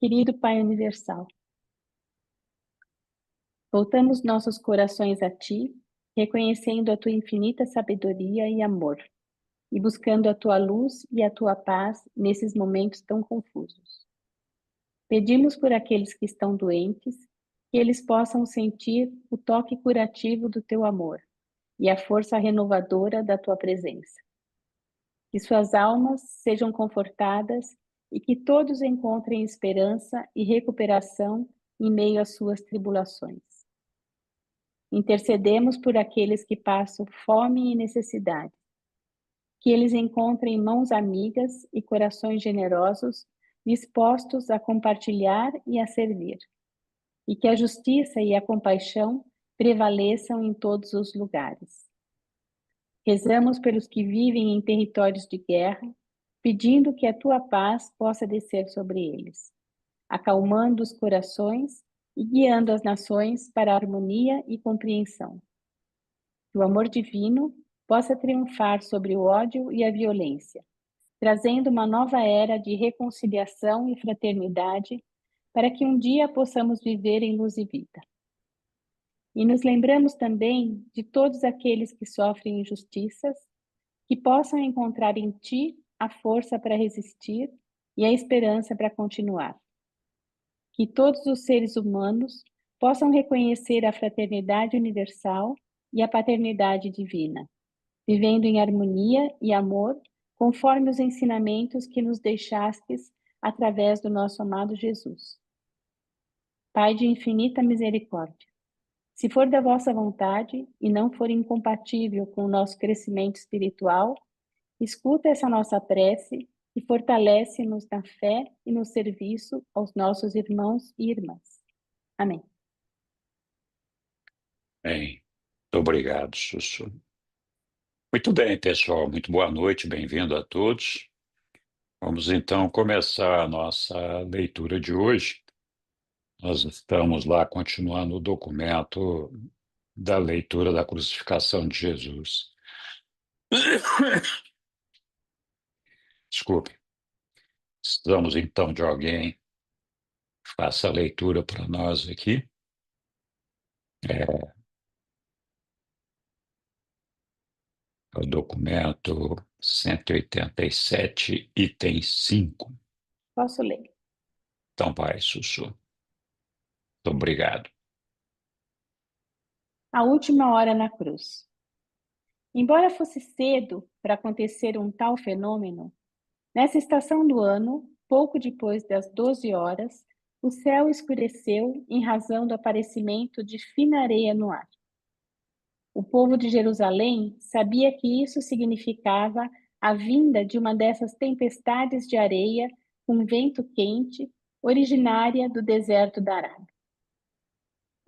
Querido Pai Universal, voltamos nossos corações a Ti, reconhecendo a Tua infinita sabedoria e amor, e buscando a Tua luz e a Tua paz nesses momentos tão confusos. Pedimos por aqueles que estão doentes, que eles possam sentir o toque curativo do Teu amor e a força renovadora da Tua presença. Que suas almas sejam confortadas e que todos encontrem esperança e recuperação em meio às suas tribulações. Intercedemos por aqueles que passam fome e necessidade. Que eles encontrem mãos amigas e corações generosos, dispostos a compartilhar e a servir. E que a justiça e a compaixão prevaleçam em todos os lugares. Rezamos pelos que vivem em territórios de guerra, pedindo que a tua paz possa descer sobre eles, acalmando os corações e guiando as nações para a harmonia e compreensão. Que o amor divino possa triunfar sobre o ódio e a violência, trazendo uma nova era de reconciliação e fraternidade, para que um dia possamos viver em luz e vida. E nos lembramos também de todos aqueles que sofrem injustiças, que possam encontrar em Ti a força para resistir e a esperança para continuar. Que todos os seres humanos possam reconhecer a fraternidade universal e a paternidade divina, vivendo em harmonia e amor, conforme os ensinamentos que nos deixastes através do nosso amado Jesus. Pai de infinita misericórdia, se for da vossa vontade e não for incompatível com o nosso crescimento espiritual, escuta essa nossa prece e fortalece-nos na fé e no serviço aos nossos irmãos e irmãs. Amém. Bem, muito obrigado, Sussu. Muito bem, pessoal, muito boa noite, bem-vindo a todos. Vamos então começar a nossa leitura de hoje. Nós estamos lá continuando o documento da leitura da crucificação de Jesus. Desculpe. Precisamos então de alguém que faça a leitura para nós aqui. O documento 187, item 5. Posso ler? Então vai, Sussu. Muito obrigado. A última hora na cruz. Embora fosse cedo para acontecer um tal fenômeno, nessa estação do ano, pouco depois das 12 horas, o céu escureceu em razão do aparecimento de fina areia no ar. O povo de Jerusalém sabia que isso significava a vinda de uma dessas tempestades de areia com vento quente, originária do deserto da Arábia.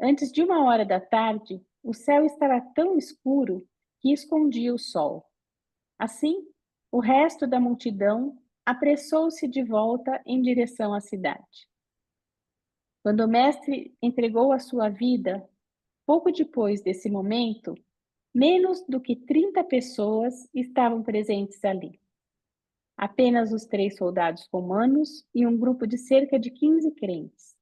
Antes de 1 hora da tarde, o céu estava tão escuro que escondia o sol. Assim, o resto da multidão apressou-se de volta em direção à cidade. Quando o mestre entregou a sua vida, pouco depois desse momento, menos do que 30 pessoas estavam presentes ali. Apenas os 3 soldados romanos e um grupo de cerca de 15 crentes.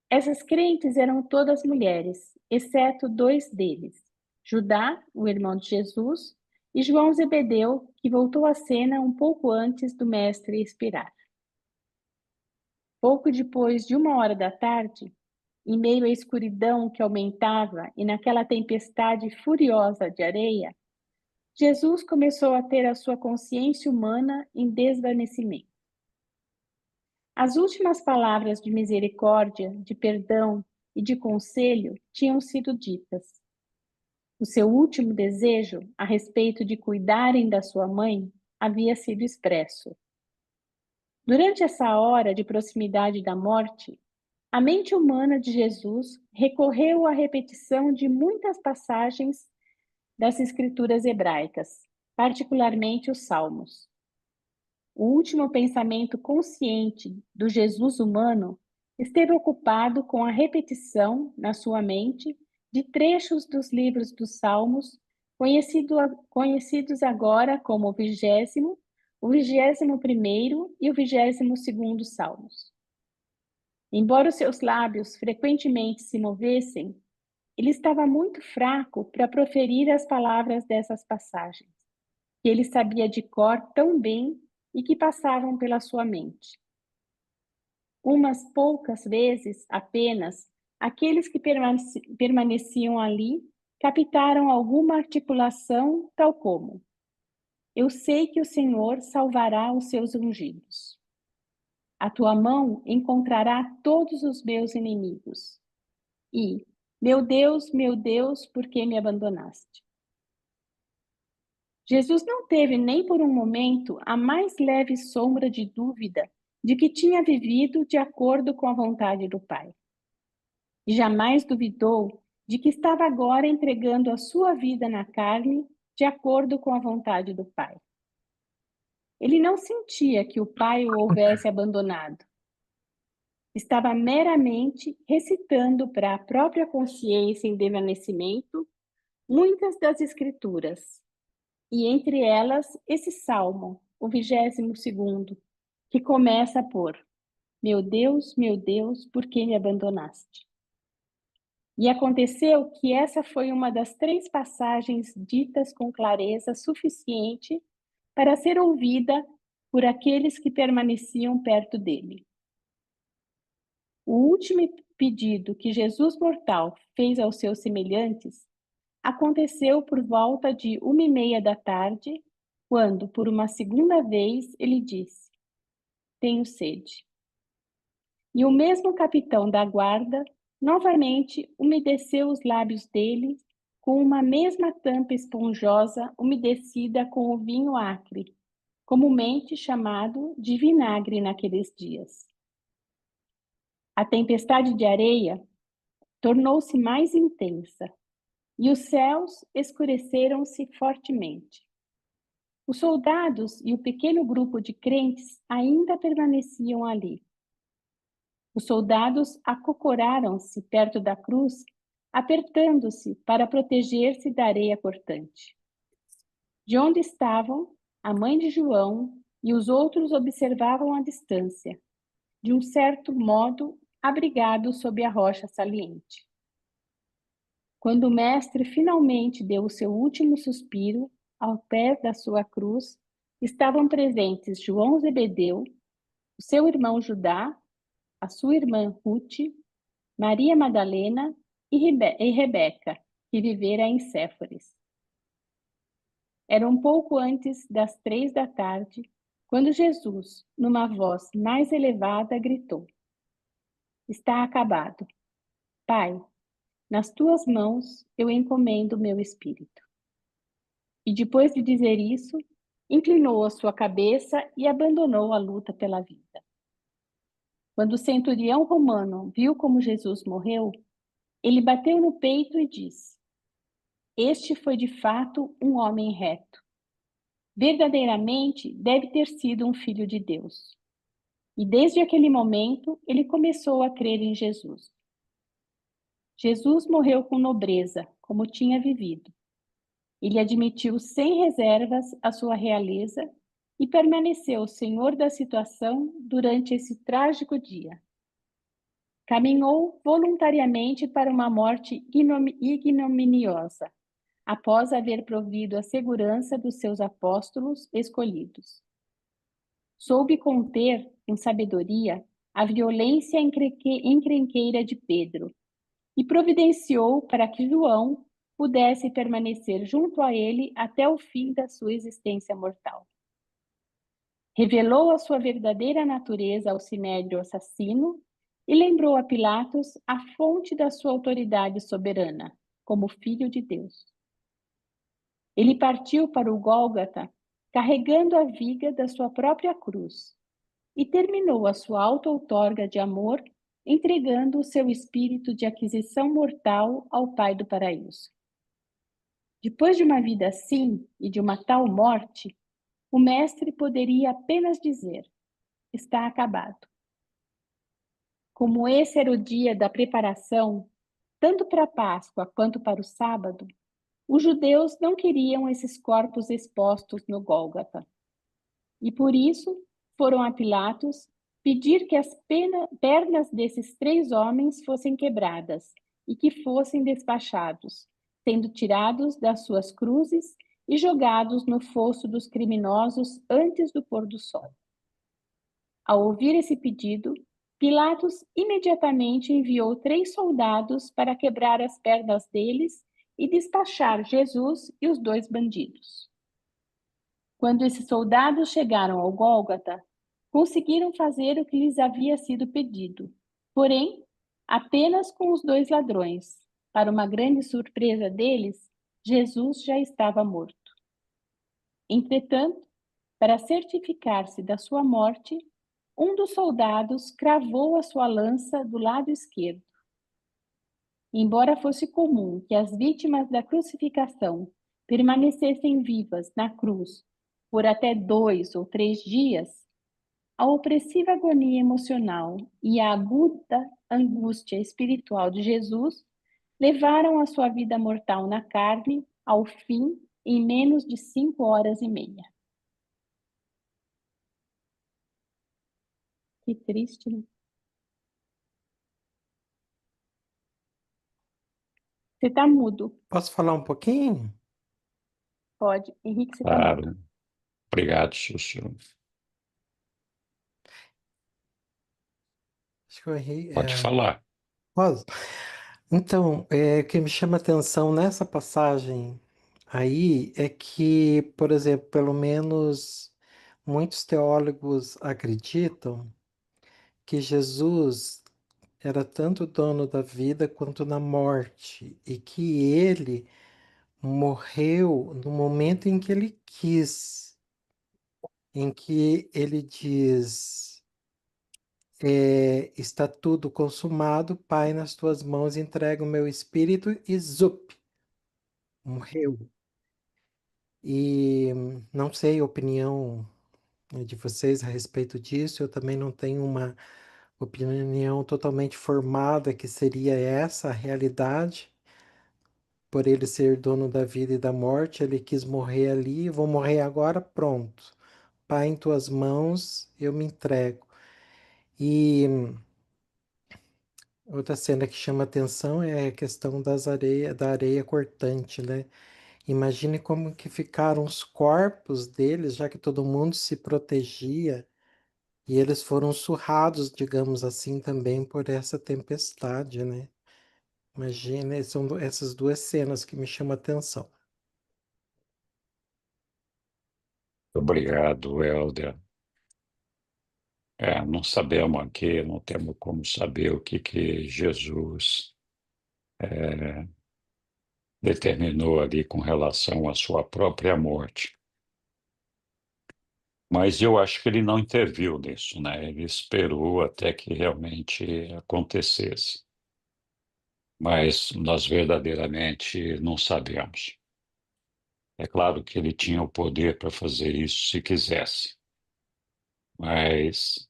Essas crentes eram todas mulheres, exceto 2 deles, Judá, o irmão de Jesus, e João Zebedeu, que voltou à cena um pouco antes do mestre expirar. Pouco depois de 1 hora da tarde, em meio à escuridão que aumentava e naquela tempestade furiosa de areia, Jesus começou a ter a sua consciência humana em desvanecimento. As últimas palavras de misericórdia, de perdão e de conselho tinham sido ditas. O seu último desejo a respeito de cuidarem da sua mãe havia sido expresso. Durante essa hora de proximidade da morte, a mente humana de Jesus recorreu à repetição de muitas passagens das escrituras hebraicas, particularmente os Salmos. O último pensamento consciente do Jesus humano esteve ocupado com a repetição, na sua mente, de trechos dos livros dos Salmos, conhecidos agora como o 20º, o 21º e o 22º salmos. Embora os seus lábios frequentemente se movessem, ele estava muito fraco para proferir as palavras dessas passagens, que ele sabia de cor tão bem e que passavam pela sua mente. Umas poucas vezes apenas, aqueles que permaneciam ali captaram alguma articulação, tal como: eu sei que o Senhor salvará os seus ungidos. A tua mão encontrará todos os meus inimigos. E, meu Deus, por que me abandonaste? Jesus não teve nem por um momento a mais leve sombra de dúvida de que tinha vivido de acordo com a vontade do Pai. E jamais duvidou de que estava agora entregando a sua vida na carne de acordo com a vontade do Pai. Ele não sentia que o Pai o houvesse abandonado. Estava meramente recitando para a própria consciência em desvanecimento muitas das Escrituras, e entre elas esse salmo, o 22º, que começa por: meu Deus, por que me abandonaste? E aconteceu que essa foi uma das 3 passagens ditas com clareza suficiente para ser ouvida por aqueles que permaneciam perto dele. O último pedido que Jesus mortal fez aos seus semelhantes aconteceu por volta de 1h30 da tarde, quando, por uma segunda vez, ele disse: tenho sede. E o mesmo capitão da guarda novamente umedeceu os lábios dele com uma mesma tampa esponjosa umedecida com o vinho acre, comumente chamado de vinagre naqueles dias. A tempestade de areia tornou-se mais intensa e os céus escureceram-se fortemente. Os soldados e o pequeno grupo de crentes ainda permaneciam ali. Os soldados acocoraram-se perto da cruz, apertando-se para proteger-se da areia cortante. De onde estavam, a mãe de João e os outros observavam à distância, de um certo modo abrigados sob a rocha saliente. Quando o mestre finalmente deu o seu último suspiro, ao pé da sua cruz, estavam presentes João Zebedeu, o seu irmão Judá, a sua irmã Ruth, Maria Madalena e Rebeca, que vivera em Séforis. Era um pouco antes das 3 da tarde, quando Jesus, numa voz mais elevada, gritou: está acabado. Pai, nas tuas mãos eu encomendo o meu espírito. E depois de dizer isso, inclinou a sua cabeça e abandonou a luta pela vida. Quando o centurião romano viu como Jesus morreu, ele bateu no peito e disse: este foi de fato um homem reto. Verdadeiramente deve ter sido um filho de Deus. E desde aquele momento ele começou a crer em Jesus. Jesus morreu com nobreza, como tinha vivido. Ele admitiu sem reservas a sua realeza e permaneceu senhor da situação durante esse trágico dia. Caminhou voluntariamente para uma morte ignominiosa, após haver provido a segurança dos seus apóstolos escolhidos. Soube conter, em sabedoria, a violência encrenqueira de Pedro e providenciou para que João pudesse permanecer junto a ele até o fim da sua existência mortal. Revelou a sua verdadeira natureza ao sinédrio assassino e lembrou a Pilatos a fonte da sua autoridade soberana, como Filho de Deus. Ele partiu para o Gólgota, carregando a viga da sua própria cruz, e terminou a sua auto-outorga de amor, entregando o seu espírito de aquisição mortal ao Pai do Paraíso. Depois de uma vida assim e de uma tal morte, o mestre poderia apenas dizer: está acabado. Como esse era o dia da preparação, tanto para a Páscoa quanto para o sábado, os judeus não queriam esses corpos expostos no Gólgota. E por isso foram a Pilatos pedir que as pernas desses 3 homens fossem quebradas e que fossem despachados, sendo tirados das suas cruzes e jogados no fosso dos criminosos antes do pôr do sol. Ao ouvir esse pedido, Pilatos imediatamente enviou 3 soldados para quebrar as pernas deles e despachar Jesus e os 2 bandidos. Quando esses soldados chegaram ao Gólgota, conseguiram fazer o que lhes havia sido pedido, porém, apenas com os 2 ladrões. Para uma grande surpresa deles, Jesus já estava morto. Entretanto, para certificar-se da sua morte, um dos soldados cravou a sua lança do lado esquerdo. Embora fosse comum que as vítimas da crucificação permanecessem vivas na cruz por até 2 ou 3 dias, a opressiva agonia emocional e a aguda angústia espiritual de Jesus levaram a sua vida mortal na carne ao fim em menos de 5 horas e meia. Que triste, né? Você está mudo. Posso falar um pouquinho? Pode. Henrique, você está mudo. Claro. Obrigado, Sussu. Acho que eu errei. Pode falar. Posso? Então, o que me chama atenção nessa passagem aí é que, por exemplo, pelo menos muitos teólogos acreditam que Jesus era tanto dono da vida quanto da morte e que ele morreu no momento em que ele quis, em que ele diz: está tudo consumado, Pai, nas tuas mãos entrego o meu espírito e zup, morreu. E não sei a opinião de vocês a respeito disso, eu também não tenho uma opinião totalmente formada que seria essa a realidade. Por ele ser dono da vida e da morte, ele quis morrer ali, vou morrer agora, pronto. Pai, em tuas mãos eu me entrego. E outra cena que chama atenção é a questão da areia cortante, né? Imagine como que ficaram os corpos deles, já que todo mundo se protegia, e eles foram surrados, digamos assim, também por essa tempestade, né? Imagina, são essas 2 cenas que me chamam a atenção. Obrigado, Helder. Não sabemos aqui, não temos como saber o que Jesus determinou ali com relação à sua própria morte. Mas eu acho que ele não interviu nisso, né? Ele esperou até que realmente acontecesse. Mas nós verdadeiramente não sabemos. É claro que ele tinha o poder para fazer isso se quisesse, mas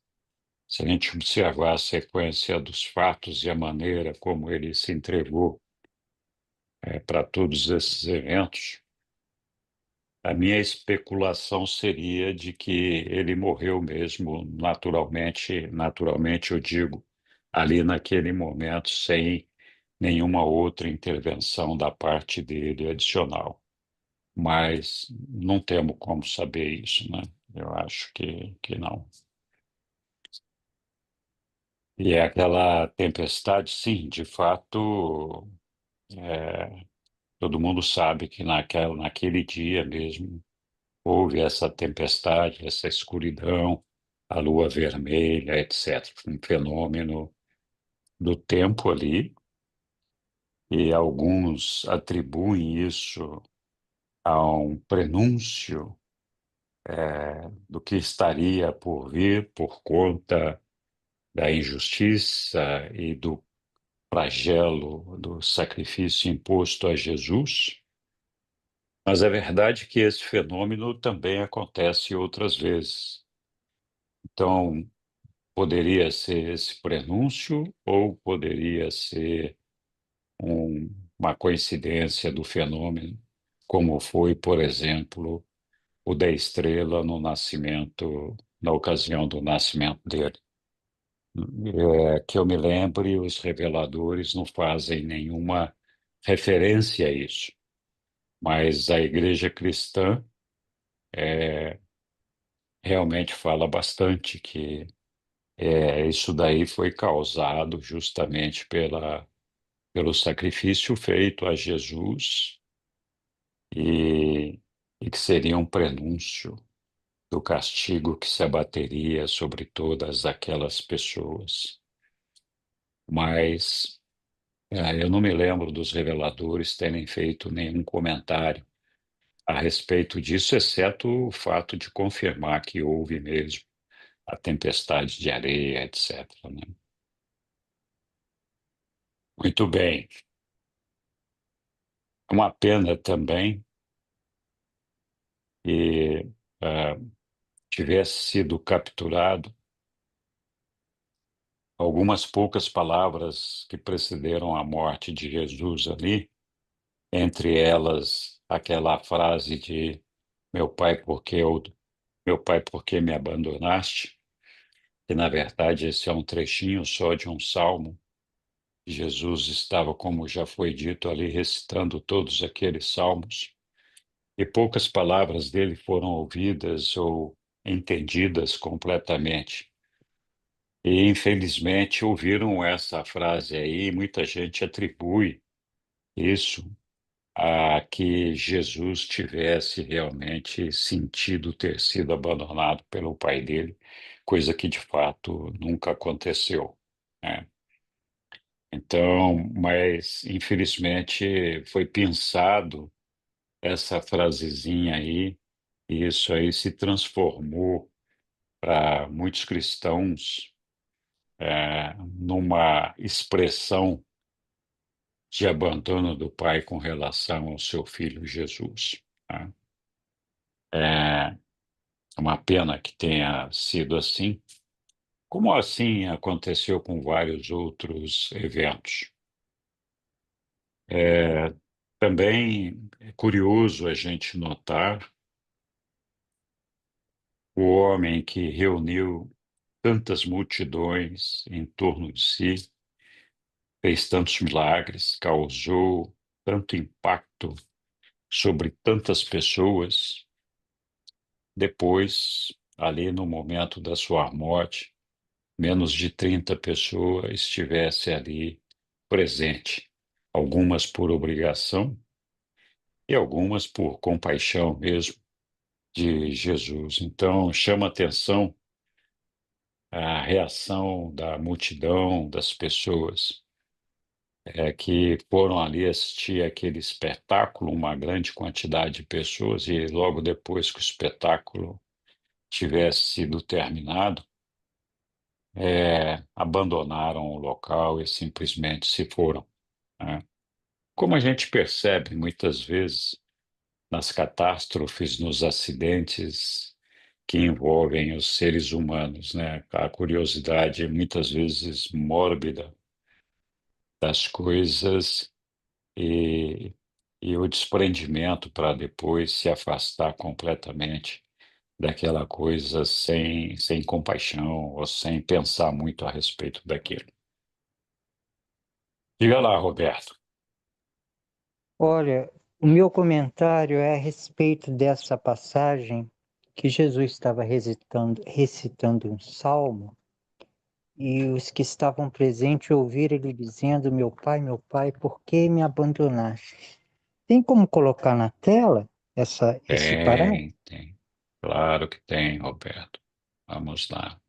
se a gente observar a sequência dos fatos e a maneira como ele se entregou para todos esses eventos, a minha especulação seria de que ele morreu mesmo naturalmente, naturalmente eu digo, ali naquele momento, sem nenhuma outra intervenção da parte dele adicional. Mas não temos como saber isso, né? Eu acho que não. E é aquela tempestade, sim, de fato, todo mundo sabe que naquele dia mesmo houve essa tempestade, essa escuridão, a lua vermelha, etc. Um fenômeno do tempo ali, e alguns atribuem isso a um prenúncio do que estaria por vir por conta da injustiça e do flagelo do sacrifício imposto a Jesus. Mas é verdade que esse fenômeno também acontece outras vezes. Então, poderia ser esse prenúncio ou poderia ser uma coincidência do fenômeno, como foi, por exemplo, o da estrela no nascimento, na ocasião do nascimento dele. Que eu me lembre, os reveladores não fazem nenhuma referência a isso, mas a Igreja Cristã realmente fala bastante que isso daí foi causado justamente pelo sacrifício feito a Jesus e, e que seria um prenúncio do castigo que se abateria sobre todas aquelas pessoas. Mas eu não me lembro dos reveladores terem feito nenhum comentário a respeito disso, exceto o fato de confirmar que houve mesmo a tempestade de areia, etc., né? Muito bem. Uma pena também que ah, tivesse sido capturado algumas poucas palavras que precederam a morte de Jesus ali, entre elas aquela frase de meu pai, meu pai, por que me abandonaste? Que na verdade esse é um trechinho só de um salmo. Jesus estava, como já foi dito ali, recitando todos aqueles salmos, e poucas palavras dele foram ouvidas ou entendidas completamente. E, infelizmente, ouviram essa frase aí, e muita gente atribui isso a que Jesus tivesse realmente sentido ter sido abandonado pelo pai dele, coisa que de fato nunca aconteceu, né? Então, mas infelizmente foi pensado essa frasezinha aí, e isso aí se transformou para muitos cristãos numa expressão de abandono do pai com relação ao seu filho Jesus, tá? É uma pena que tenha sido assim, como assim aconteceu com vários outros eventos. É, também é curioso a gente notar o homem que reuniu tantas multidões em torno de si, fez tantos milagres, causou tanto impacto sobre tantas pessoas. Depois, ali no momento da sua morte, menos de 30 pessoas estivessem ali presente, algumas por obrigação e algumas por compaixão mesmo de Jesus. Então, chama atenção a reação da multidão, das pessoas, que foram ali assistir aquele espetáculo, uma grande quantidade de pessoas, e logo depois que o espetáculo tivesse sido terminado, abandonaram o local e simplesmente se foram, né? Como a gente percebe muitas vezes nas catástrofes, nos acidentes que envolvem os seres humanos, né? A curiosidade muitas vezes mórbida das coisas e, e o desprendimento para depois se afastar completamente daquela coisa sem compaixão ou sem pensar muito a respeito daquilo. Diga lá, Roberto. Olha, o meu comentário é a respeito dessa passagem que Jesus estava recitando um salmo, e os que estavam presentes ouviram ele dizendo: meu pai, por que me abandonaste? Tem como colocar na tela esse parágrafo? Tem. Claro que tem, Roberto. Vamos lá.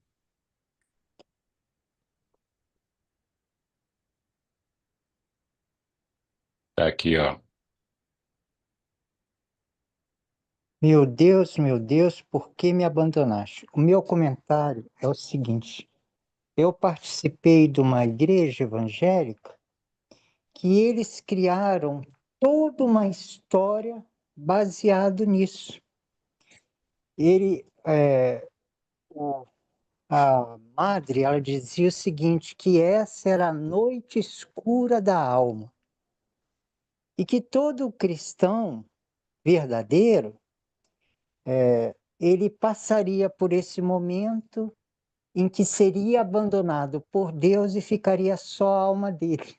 Tá aqui, ó. Meu Deus, por que me abandonaste? O meu comentário é o seguinte: eu participei de uma igreja evangélica que eles criaram toda uma história baseado nisso. Ele, a madre, ela dizia o seguinte, que essa era a noite escura da alma e que todo cristão verdadeiro ele passaria por esse momento em que seria abandonado por Deus e ficaria só a alma dele.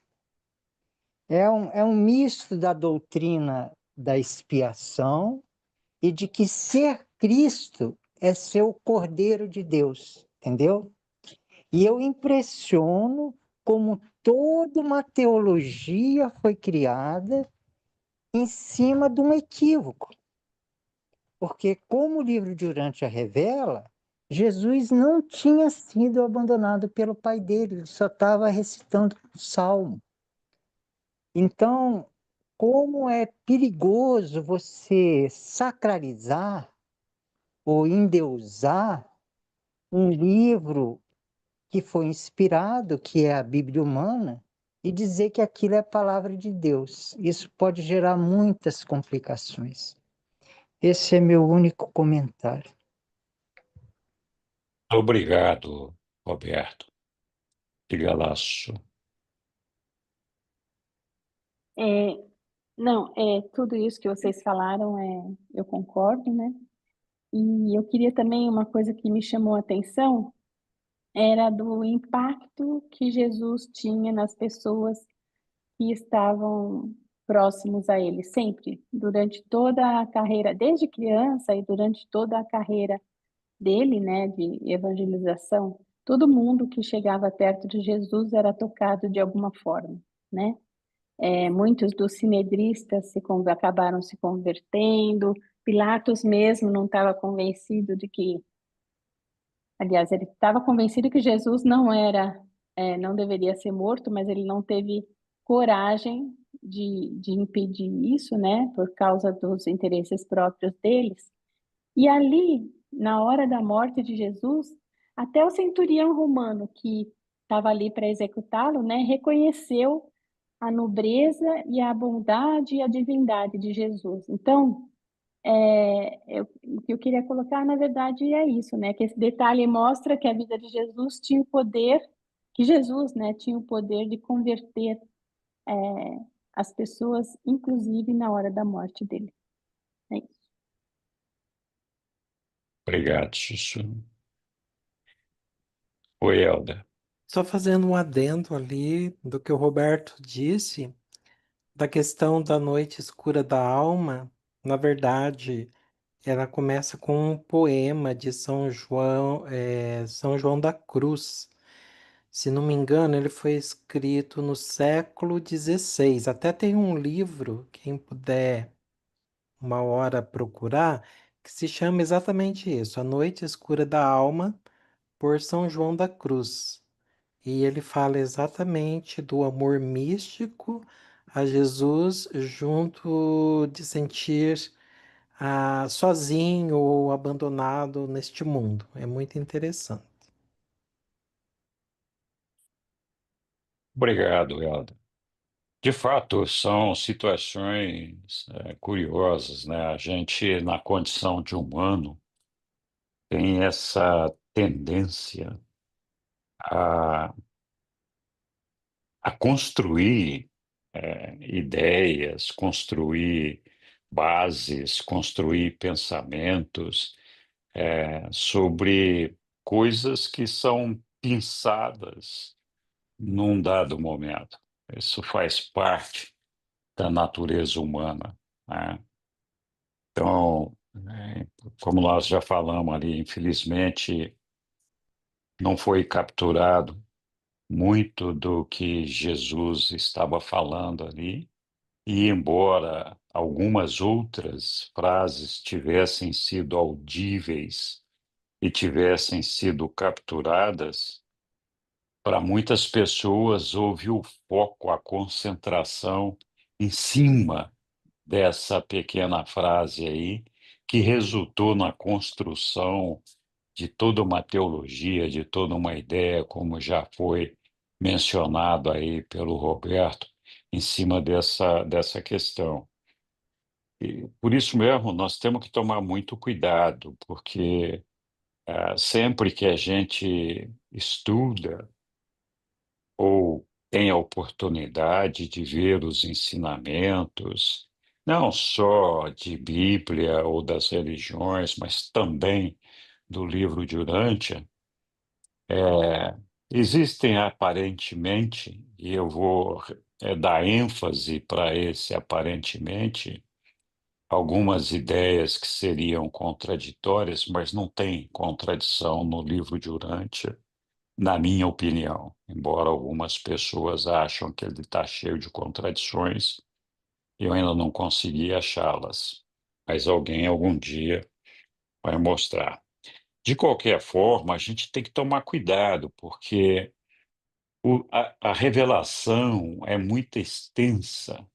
É um misto da doutrina da expiação e de que ser Cristo é ser o Cordeiro de Deus, entendeu? E eu impressiono como toda uma teologia foi criada em cima de um equívoco. Porque, como o livro de Urântia revela, Jesus não tinha sido abandonado pelo pai dele, ele só estava recitando um salmo. Então, como é perigoso você sacralizar ou endeusar um livro que foi inspirado, que é a Bíblia humana, e dizer que aquilo é a palavra de Deus. Isso pode gerar muitas complicações. Esse é meu único comentário. Obrigado, Roberto. Diga lá, Sussu. É, não, tudo isso que vocês falaram, eu concordo, né? E eu queria também, uma coisa que me chamou a atenção, era do impacto que Jesus tinha nas pessoas que estavam próximos a ele, sempre, durante toda a carreira, desde criança e durante toda a carreira dele, né, de evangelização, todo mundo que chegava perto de Jesus era tocado de alguma forma, né? Muitos dos sinedristas acabaram se convertendo, Pilatos mesmo não estava convencido de que, aliás, ele estava convencido que Jesus não deveria ser morto, mas ele não teve coragem de impedir isso, né, por causa dos interesses próprios deles. E ali, na hora da morte de Jesus, até o centurião romano que estava ali para executá-lo, né, reconheceu a nobreza e a bondade e a divindade de Jesus. Então, o que eu queria colocar, na verdade, é isso, né? Que esse detalhe mostra que a vida de Jesus tinha o poder, que Jesus, né, tinha o poder de converter as pessoas, inclusive na hora da morte dele. É isso. Obrigado, Sussu. Oi, Helder. Só fazendo um adendo ali do que o Roberto disse, da questão da noite escura da alma, na verdade, ela começa com um poema de São João, São João da Cruz. Se não me engano, ele foi escrito no século XVI. Até tem um livro, quem puder uma hora procurar, que se chama exatamente isso, A Noite Escura da Alma, por São João da Cruz. E ele fala exatamente do amor místico a Jesus junto de sentir sozinho ou abandonado neste mundo. É muito interessante. Obrigado, Helder. De fato, são situações curiosas, né? A gente, na condição de humano, tem essa tendência a, a construir ideias, construir bases, construir pensamentos sobre coisas que são pensadas num dado momento. Isso faz parte da natureza humana, né? Então, como nós já falamos ali, infelizmente não foi capturado muito do que Jesus estava falando ali, e embora algumas outras frases tivessem sido audíveis e tivessem sido capturadas, para muitas pessoas houve o foco, a concentração em cima dessa pequena frase aí, que resultou na construção de toda uma teologia, de toda uma ideia, como já foi mencionado aí pelo Roberto, em cima dessa questão. E por isso mesmo, nós temos que tomar muito cuidado, porque sempre que a gente estuda ou tem a oportunidade de ver os ensinamentos, não só de Bíblia ou das religiões, mas também do livro de Urântia, existem aparentemente, e eu vou dar ênfase para esse aparentemente, algumas ideias que seriam contraditórias, mas não tem contradição no livro de Urântia, na minha opinião, embora algumas pessoas acham que ele está cheio de contradições, eu ainda não consegui achá-las, mas alguém algum dia vai mostrar. De qualquer forma, a gente tem que tomar cuidado, porque a revelação é muito extensa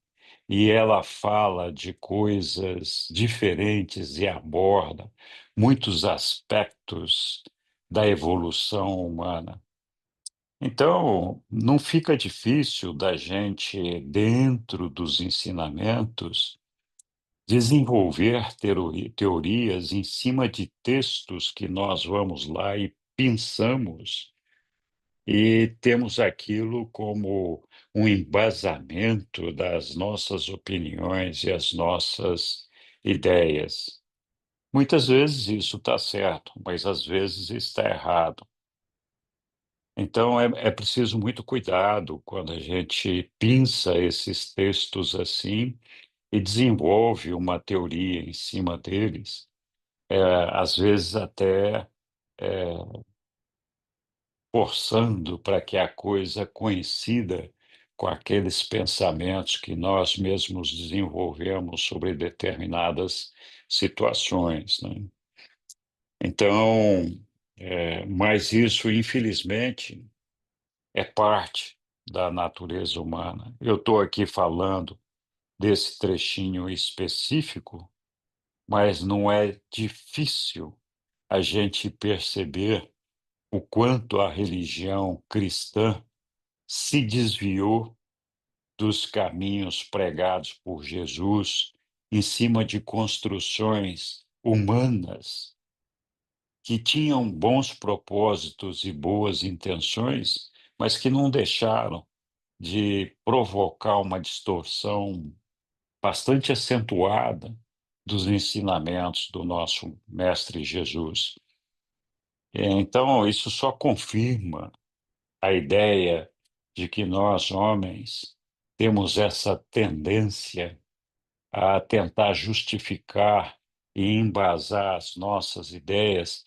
e ela fala de coisas diferentes e aborda muitos aspectos da evolução humana. Então, não fica difícil da gente, dentro dos ensinamentos, desenvolver teorias em cima de textos que nós vamos lá e pensamos e temos aquilo como um embasamento das nossas opiniões e as nossas ideias. Muitas vezes isso está certo, mas às vezes está errado. Então é preciso muito cuidado quando a gente pensa esses textos assim e desenvolve uma teoria em cima deles, às vezes até forçando para que a coisa coincida com aqueles pensamentos que nós mesmos desenvolvemos sobre determinadas situações, né? Então, mas isso, infelizmente, é parte da natureza humana. Eu estou aqui falando desse trechinho específico, mas não é difícil a gente perceber o quanto a religião cristã se desviou dos caminhos pregados por Jesus em cima de construções humanas que tinham bons propósitos e boas intenções, mas que não deixaram de provocar uma distorção bastante acentuada dos ensinamentos do nosso Mestre Jesus. Então, isso só confirma a ideia de que nós, homens, temos essa tendência a tentar justificar e embasar as nossas ideias,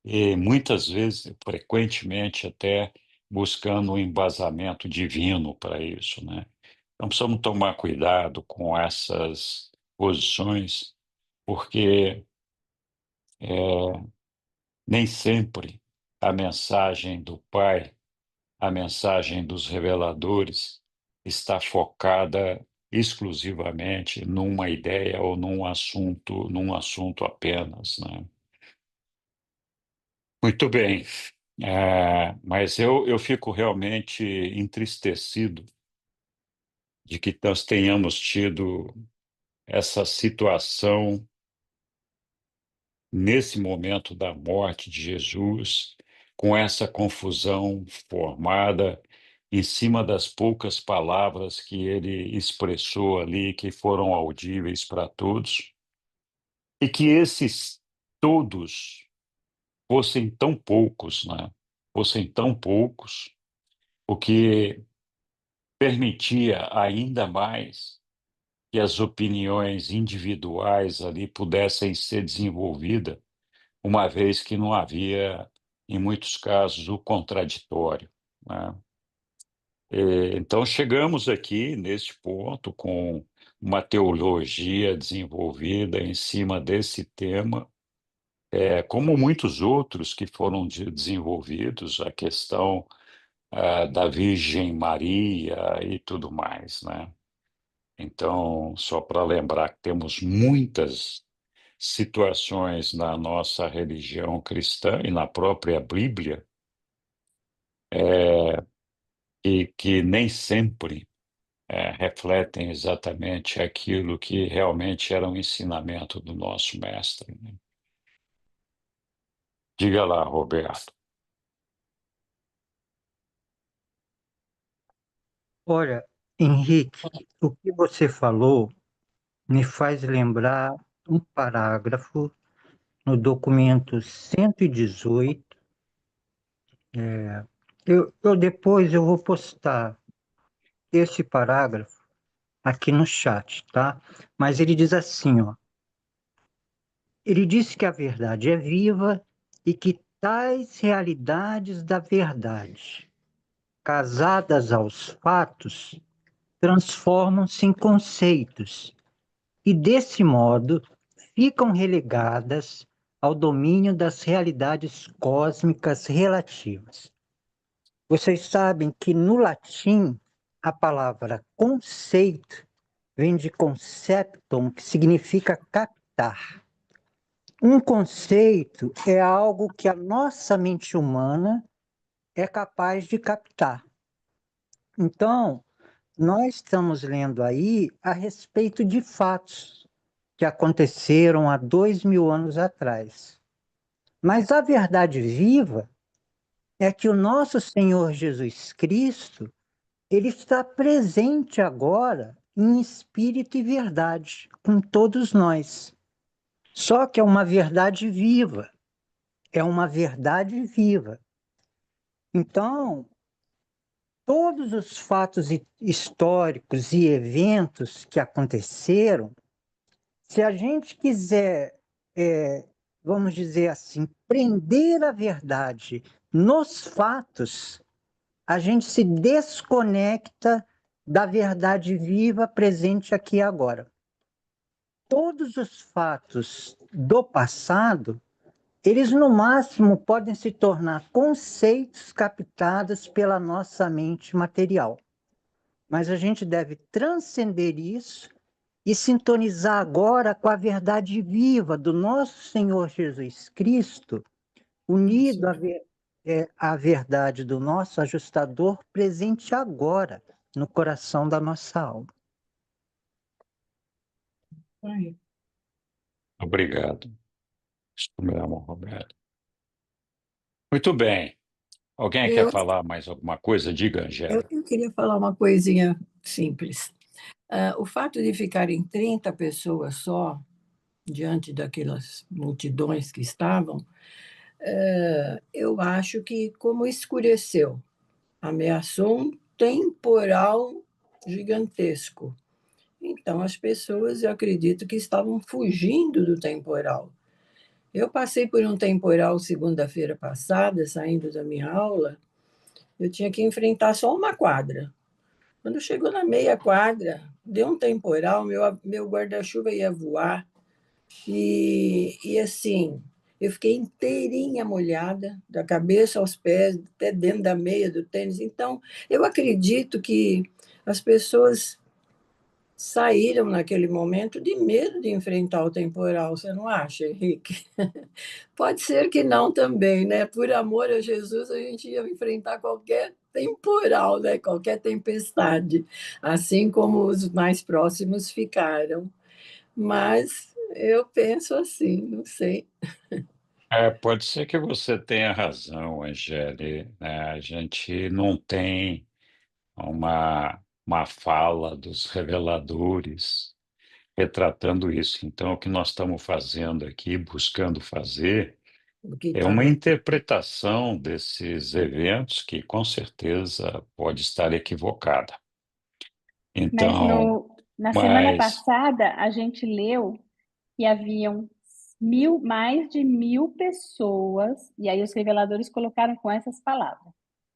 e muitas vezes, frequentemente até, buscando um embasamento divino para isso, né? Então, precisamos tomar cuidado com essas posições, porque nem sempre a mensagem do Pai, a mensagem dos reveladores, está focada exclusivamente numa ideia ou num assunto apenas, né? Muito bem, mas eu fico realmente entristecido de que nós tenhamos tido essa situação nesse momento da morte de Jesus, com essa confusão formada em cima das poucas palavras que ele expressou ali, que foram audíveis para todos, e que esses todos fossem tão poucos, né? Fossem tão poucos, o que permitia ainda mais que as opiniões individuais ali pudessem ser desenvolvidas, uma vez que não havia, em muitos casos, o contraditório, né? Então, chegamos aqui neste ponto com uma teologia desenvolvida em cima desse tema, como muitos outros que foram desenvolvidos, a questão da Virgem Maria e tudo mais, né? Então, só para lembrar que temos muitas situações na nossa religião cristã e na própria Bíblia, e que nem sempre refletem exatamente aquilo que realmente era um ensinamento do nosso mestre, né? Diga lá, Roberto. Olha, Henrique, o que você falou me faz lembrar um parágrafo no documento 118. Depois eu vou postar esse parágrafo aqui no chat, tá? Mas ele diz assim, ó. Ele diz que a verdade é viva e que tais realidades da verdade, casadas aos fatos, transformam-se em conceitos e, desse modo, ficam relegadas ao domínio das realidades cósmicas relativas. Vocês sabem que no latim a palavra conceito vem de conceptum, que significa captar. Um conceito é algo que a nossa mente humana é capaz de captar. Então, nós estamos lendo aí a respeito de fatos que aconteceram há 2000 anos atrás. Mas a verdade viva é que o nosso Senhor Jesus Cristo, ele está presente agora em espírito e verdade com todos nós. Só que é uma verdade viva. É uma verdade viva. Então, todos os fatos históricos e eventos que aconteceram, se a gente quiser, vamos dizer assim, prender a verdade nos fatos, a gente se desconecta da verdade viva presente aqui e agora. Todos os fatos do passado, eles no máximo podem se tornar conceitos captados pela nossa mente material. Mas a gente deve transcender isso e sintonizar agora com a verdade viva do nosso Senhor Jesus Cristo, unido à verdade do nosso ajustador presente agora no coração da nossa alma. Aí. Obrigado. Isso mesmo, Roberto. Muito bem. Alguém quer Eu, falar mais alguma coisa? Diga, Angélica. eu queria falar uma coisinha simples. O fato de ficarem 30 pessoas só, diante daquelas multidões que estavam, eu acho que, como escureceu, ameaçou um temporal gigantesco. Então, as pessoas, eu acredito que estavam fugindo do temporal. Eu passei por um temporal segunda-feira passada, saindo da minha aula, eu tinha que enfrentar só uma quadra. Quando chegou na meia quadra, deu um temporal, meu guarda-chuva ia voar, e assim, eu fiquei inteirinha molhada, da cabeça aos pés, até dentro da meia do tênis. Então, eu acredito que as pessoas saíram naquele momento de medo de enfrentar o temporal, você não acha, Henrique? Pode ser que não também, né? Por amor a Jesus, a gente ia enfrentar qualquer temporal, né? Qualquer tempestade, assim como os mais próximos ficaram. Mas eu penso assim, não sei. Pode ser que você tenha razão, Angélica, né? A gente não tem uma fala dos reveladores retratando isso. Então, o que nós estamos fazendo aqui, buscando fazer, O que é uma estava. interpretação desses eventos que, com certeza, pode estar equivocada. Mas Então, na semana mas passada, a gente leu que haviam mais de 1.000 pessoas, e aí os reveladores colocaram com essas palavras.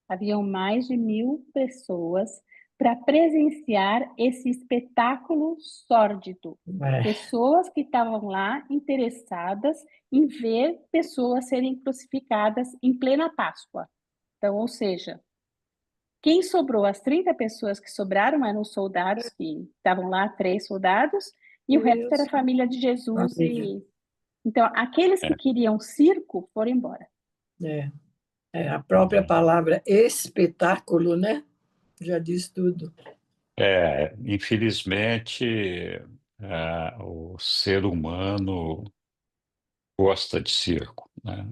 Haviam mais de 1.000 pessoas para presenciar esse espetáculo sórdido. Pessoas que estavam lá interessadas em ver pessoas serem crucificadas em plena Páscoa. Então, ou seja, quem sobrou, as 30 pessoas que sobraram eram os soldados que estavam lá, 3 soldados, e o resto era a família de Jesus. Então, aqueles que queriam circo foram embora. A própria palavra espetáculo, né? Já diz tudo. infelizmente, o ser humano gosta de circo, né?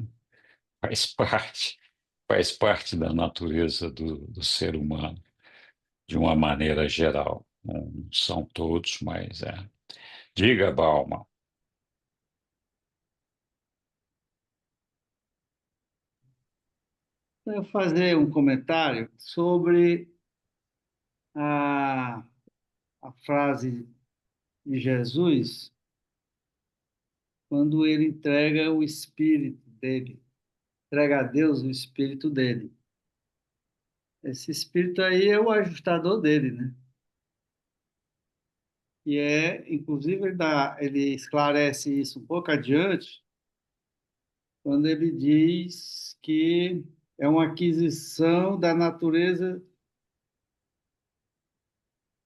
Faz parte, faz parte da natureza do ser humano, de uma maneira geral. Não são todos, mas é. Diga, Balma. Eu vou fazer um comentário sobre a, a frase de Jesus quando ele entrega o Espírito dele, entrega a Deus o Espírito dele. Esse Espírito aí é o ajustador dele, né? E inclusive, ele esclarece isso um pouco adiante, quando ele diz que é uma aquisição da natureza,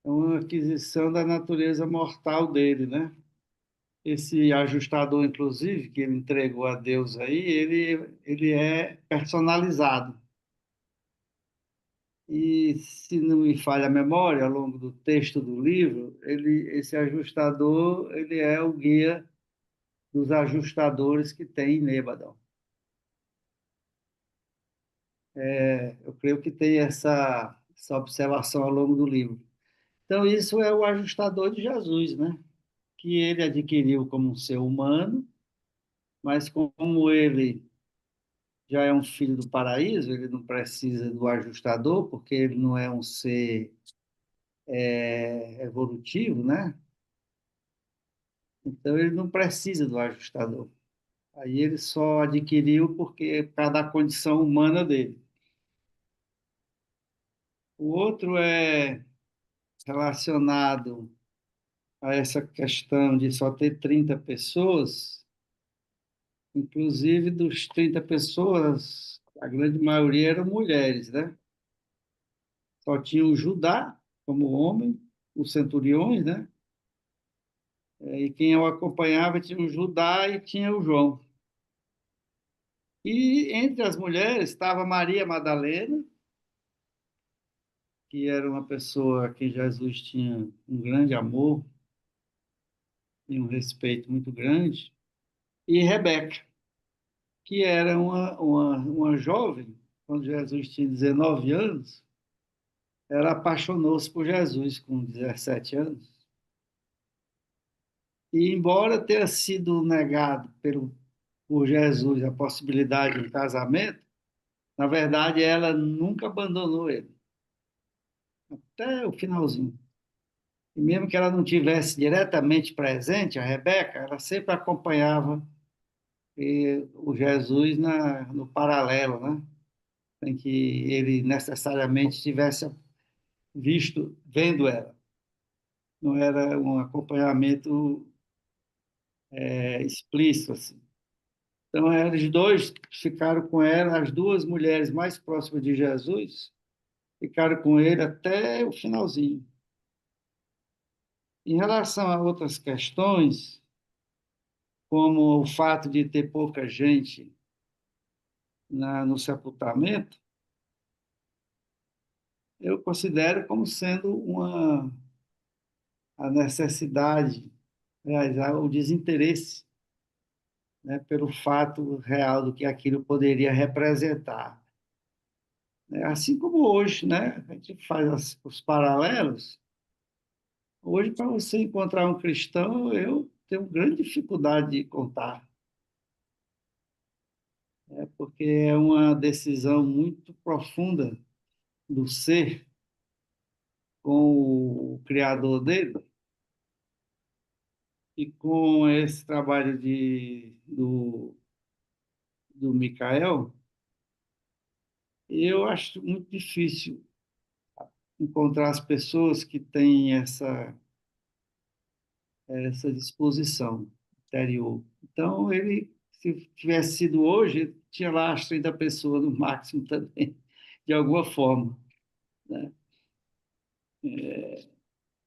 é uma aquisição da natureza mortal dele, né? Esse ajustador, inclusive, que ele entregou a Deus aí, ele é personalizado. E, se não me falha a memória, ao longo do texto do livro, esse ajustador, ele é o guia dos ajustadores que tem em Nébadon. Eu creio que tem essa observação ao longo do livro. Então, isso é o ajustador de Jesus, né? Que ele adquiriu como um ser humano, mas como ele já é um filho do paraíso, ele não precisa do ajustador, porque ele não é um ser evolutivo, né? Então, ele não precisa do ajustador. Aí ele só adquiriu porque por causa da condição humana dele. O outro é relacionado a essa questão de só ter 30 pessoas, inclusive dos 30 pessoas, a grande maioria eram mulheres, né? Só tinha o Judá como homem, os centuriões, né? E quem o acompanhava tinha o Judá e tinha o João. E entre as mulheres estava Maria Madalena, que era uma pessoa a quem Jesus tinha um grande amor e um respeito muito grande, e Rebeca, que era uma jovem, quando Jesus tinha 19 anos, ela apaixonou-se por Jesus com 17 anos. E, embora tenha sido negado por Jesus a possibilidade de um casamento, na verdade, ela nunca abandonou ele, até o finalzinho. E mesmo que ela não tivesse diretamente presente, a Rebeca, ela sempre acompanhava o Jesus no paralelo, né? Sem que ele necessariamente tivesse vendo ela. Não era um acompanhamento explícito, assim. Então, eles dois ficaram com ela, as duas mulheres mais próximas de Jesus, ficaram com ele até o finalzinho. Em relação a outras questões, como o fato de ter pouca gente no sepultamento, eu considero como sendo a necessidade, aliás, o desinteresse, né, pelo fato real do que aquilo poderia representar. Assim como hoje, né, a gente faz os paralelos. Hoje, para você encontrar um cristão, eu tenho grande dificuldade de contar, né, porque é uma decisão muito profunda do ser com o Criador dele, e com esse trabalho do Micael, eu acho muito difícil encontrar as pessoas que têm essa disposição interior. Então, ele, se tivesse sido hoje, tinha lá as 30 pessoas no máximo também, de alguma forma, né?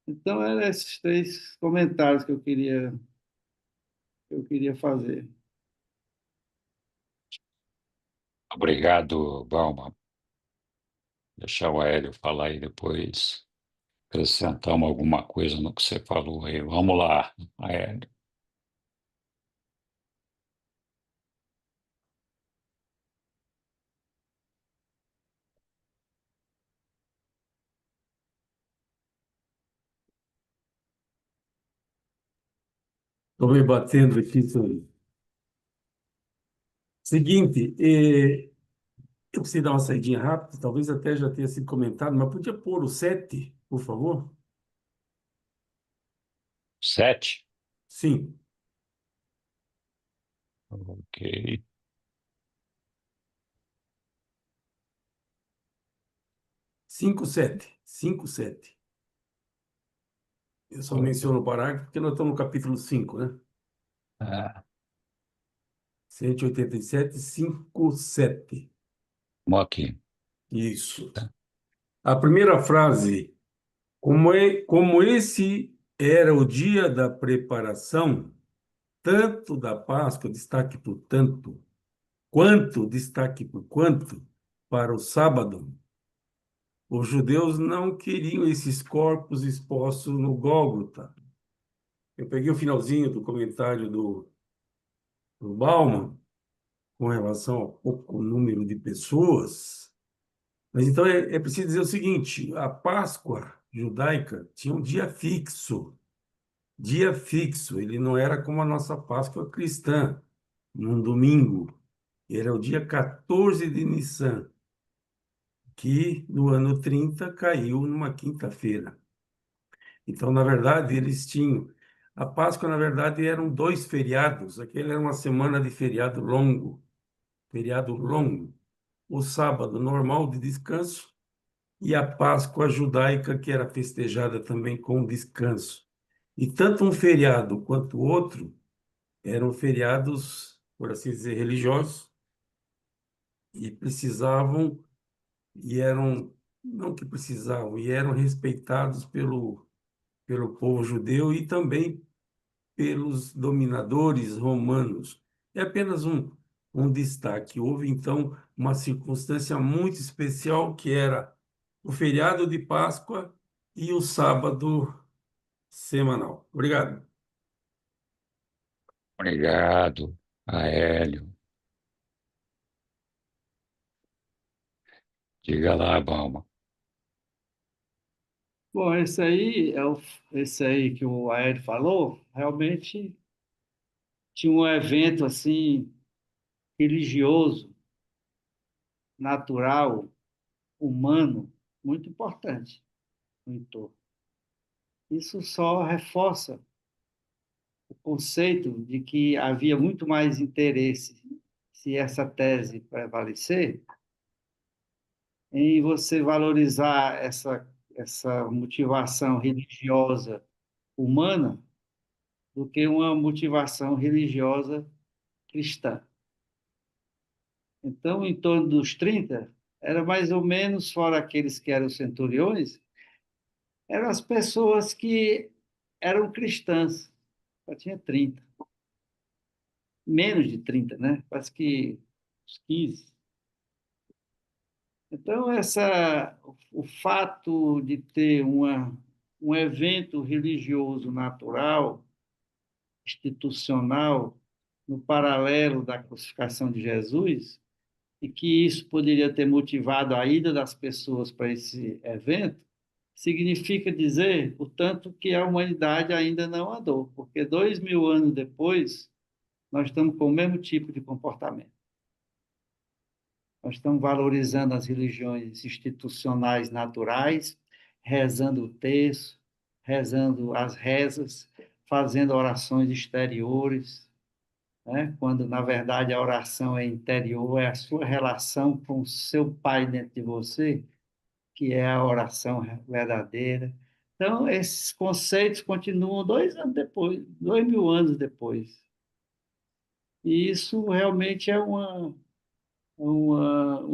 Então, eram esses três comentários que eu queria fazer. Obrigado, Balma. Deixar o Hélio falar aí depois, acrescentamos alguma coisa no que você falou aí. Vamos lá, Hélio. Estou me batendo aqui. Seguinte, eu preciso dar uma saidinha rápida, talvez até já tenha sido comentado, mas podia pôr o 7, por favor? 7? Sim. Ok. Cinco, sete. Eu só menciono o parágrafo porque nós estamos no capítulo 5, né? Ah, 187, 5, 7. vamos aqui. Isso. A primeira frase, como esse era o dia da preparação, tanto da Páscoa, destaque por tanto, quanto, destaque por quanto, para o sábado, os judeus não queriam esses corpos expostos no Gólgota. Eu peguei o finalzinho do comentário do Bauman com relação ao pouco número de pessoas, mas então é preciso dizer o seguinte: a Páscoa judaica tinha um dia fixo, ele não era como a nossa Páscoa cristã, num domingo, era o dia 14 de Nissan, que no ano 30 caiu numa quinta-feira. Então, na verdade, eles tinham. A Páscoa, na verdade, eram dois feriados. Aquele era uma semana de feriado longo. Feriado longo. O sábado normal de descanso e a Páscoa judaica, que era festejada também com descanso. E tanto um feriado quanto o outro eram feriados, por assim dizer, religiosos, e precisavam, e eram, não que precisavam, e eram respeitados pelo povo judeu e também pelos dominadores romanos. É apenas um destaque. Houve, então, uma circunstância muito especial, que era o feriado de Páscoa e o sábado semanal. Obrigado. Obrigado, Aélio. Diga lá, Balma. Bom, esse aí que o Aéreo falou, realmente tinha um evento assim religioso, natural, humano, muito importante no entorno. Isso só reforça o conceito de que havia muito mais interesse, se essa tese prevalecer, em você valorizar essa motivação religiosa humana do que uma motivação religiosa cristã. Então, em torno dos 30, era mais ou menos, fora aqueles que eram centuriões, eram as pessoas que eram cristãs. Só tinha 30. Menos de 30, né? Quase que uns 15. Então, o fato de ter um evento religioso natural, institucional, no paralelo da crucificação de Jesus, e que isso poderia ter motivado a ida das pessoas para esse evento, significa dizer o tanto que a humanidade ainda não andou, porque 2000 anos depois, nós estamos com o mesmo tipo de comportamento. Nós estamos valorizando as religiões institucionais naturais, rezando o terço, rezando as rezas, fazendo orações exteriores, né? Quando, na verdade, a oração é interior, é a sua relação com o seu Pai dentro de você, que é a oração verdadeira. Então, esses conceitos continuam 2 anos depois, 2000 anos depois. E isso realmente é um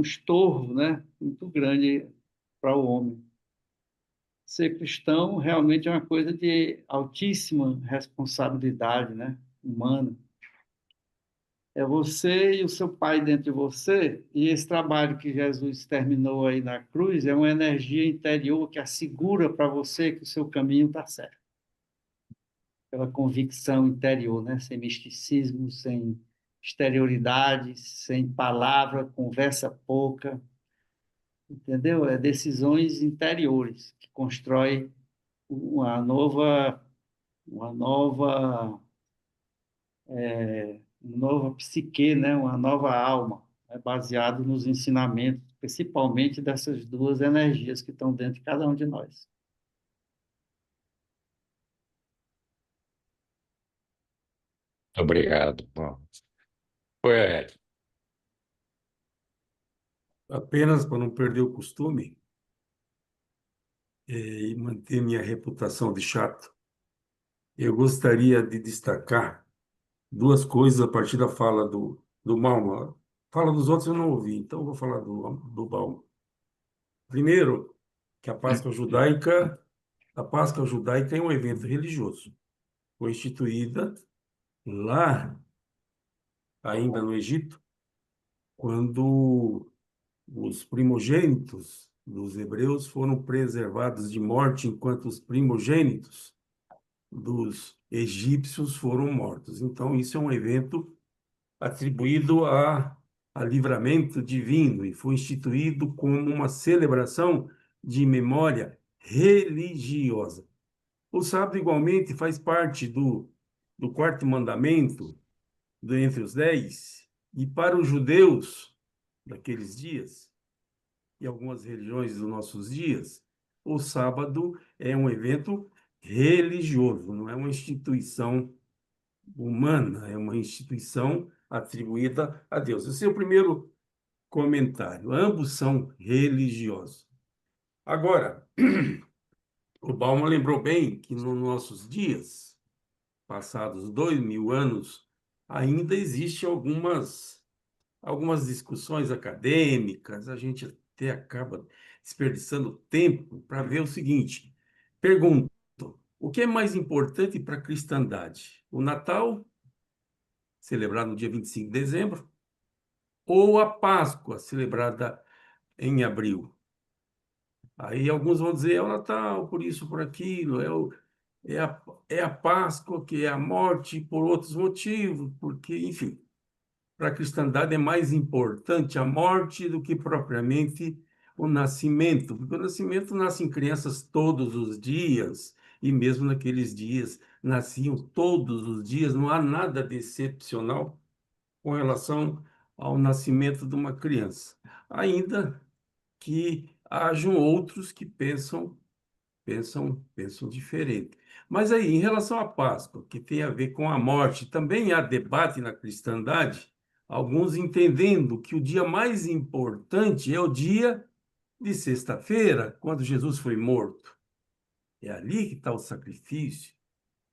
estorvo, né, muito grande para o homem. Ser cristão realmente é uma coisa de altíssima responsabilidade, né, humana. É você e o seu Pai dentro de você, e esse trabalho que Jesus terminou aí na cruz é uma energia interior que assegura para você que o seu caminho está certo. Pela convicção interior, né? Sem misticismo, sem exterioridade, sem palavra, conversa pouca, entendeu? É decisões interiores que constroem uma nova uma nova psique, né? Uma nova alma, baseado nos ensinamentos, principalmente dessas duas energias que estão dentro de cada um de nós. Obrigado. Bom, foi, Apenas para não perder o costume, e manter minha reputação de chato, eu gostaria de destacar duas coisas a partir da fala do Bauman. Fala dos outros eu não ouvi, então eu vou falar do Bauman. Primeiro, que a Páscoa judaica é um evento religioso. Foi instituída lá, ainda no Egito, quando os primogênitos dos hebreus foram preservados de morte, enquanto os primogênitos dos egípcios foram mortos. Então, isso é um evento atribuído a livramento divino e foi instituído como uma celebração de memória religiosa. O sábado, igualmente, faz parte do quarto mandamento, entre os 10, e para os judeus daqueles dias, e algumas religiões dos nossos dias, o sábado é um evento religioso, não é uma instituição humana, é uma instituição atribuída a Deus. Esse é o primeiro comentário. Ambos são religiosos. Agora, o Bauman lembrou bem que nos nossos dias, passados 2000 anos, ainda existem algumas discussões acadêmicas, a gente até acaba desperdiçando tempo para ver o seguinte. Pergunto, o que é mais importante para a cristandade? O Natal, celebrado no dia 25 de dezembro, ou a Páscoa, celebrada em abril? Aí alguns vão dizer, é o Natal, por isso, por aquilo, é a Páscoa, que é a morte por outros motivos, porque, enfim, para a cristandade é mais importante a morte do que propriamente o nascimento, porque o nascimento nascem crianças todos os dias, e mesmo naqueles dias nasciam todos os dias, não há nada de excepcional com relação ao nascimento de uma criança. Ainda que hajam outros que pensam diferente. Mas aí, em relação à Páscoa, que tem a ver com a morte, também há debate na cristandade, alguns entendendo que o dia mais importante é o dia de sexta-feira, quando Jesus foi morto. É ali que está o sacrifício,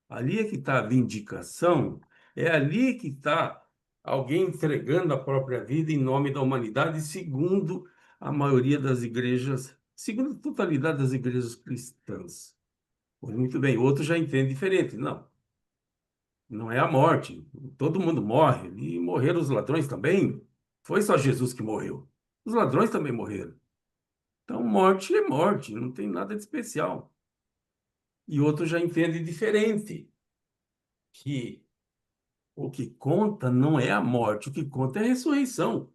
ali é que está a vindicação, é ali que está alguém entregando a própria vida em nome da humanidade, segundo a maioria das igrejas, segundo a totalidade das igrejas cristãs. Pois muito bem, outro já entende diferente. Não, não é a morte. Todo mundo morre. E morreram os ladrões também. Foi só Jesus que morreu. Os ladrões também morreram. Então, morte é morte, não tem nada de especial. E outro já entende diferente, que o que conta não é a morte, o que conta é a ressurreição.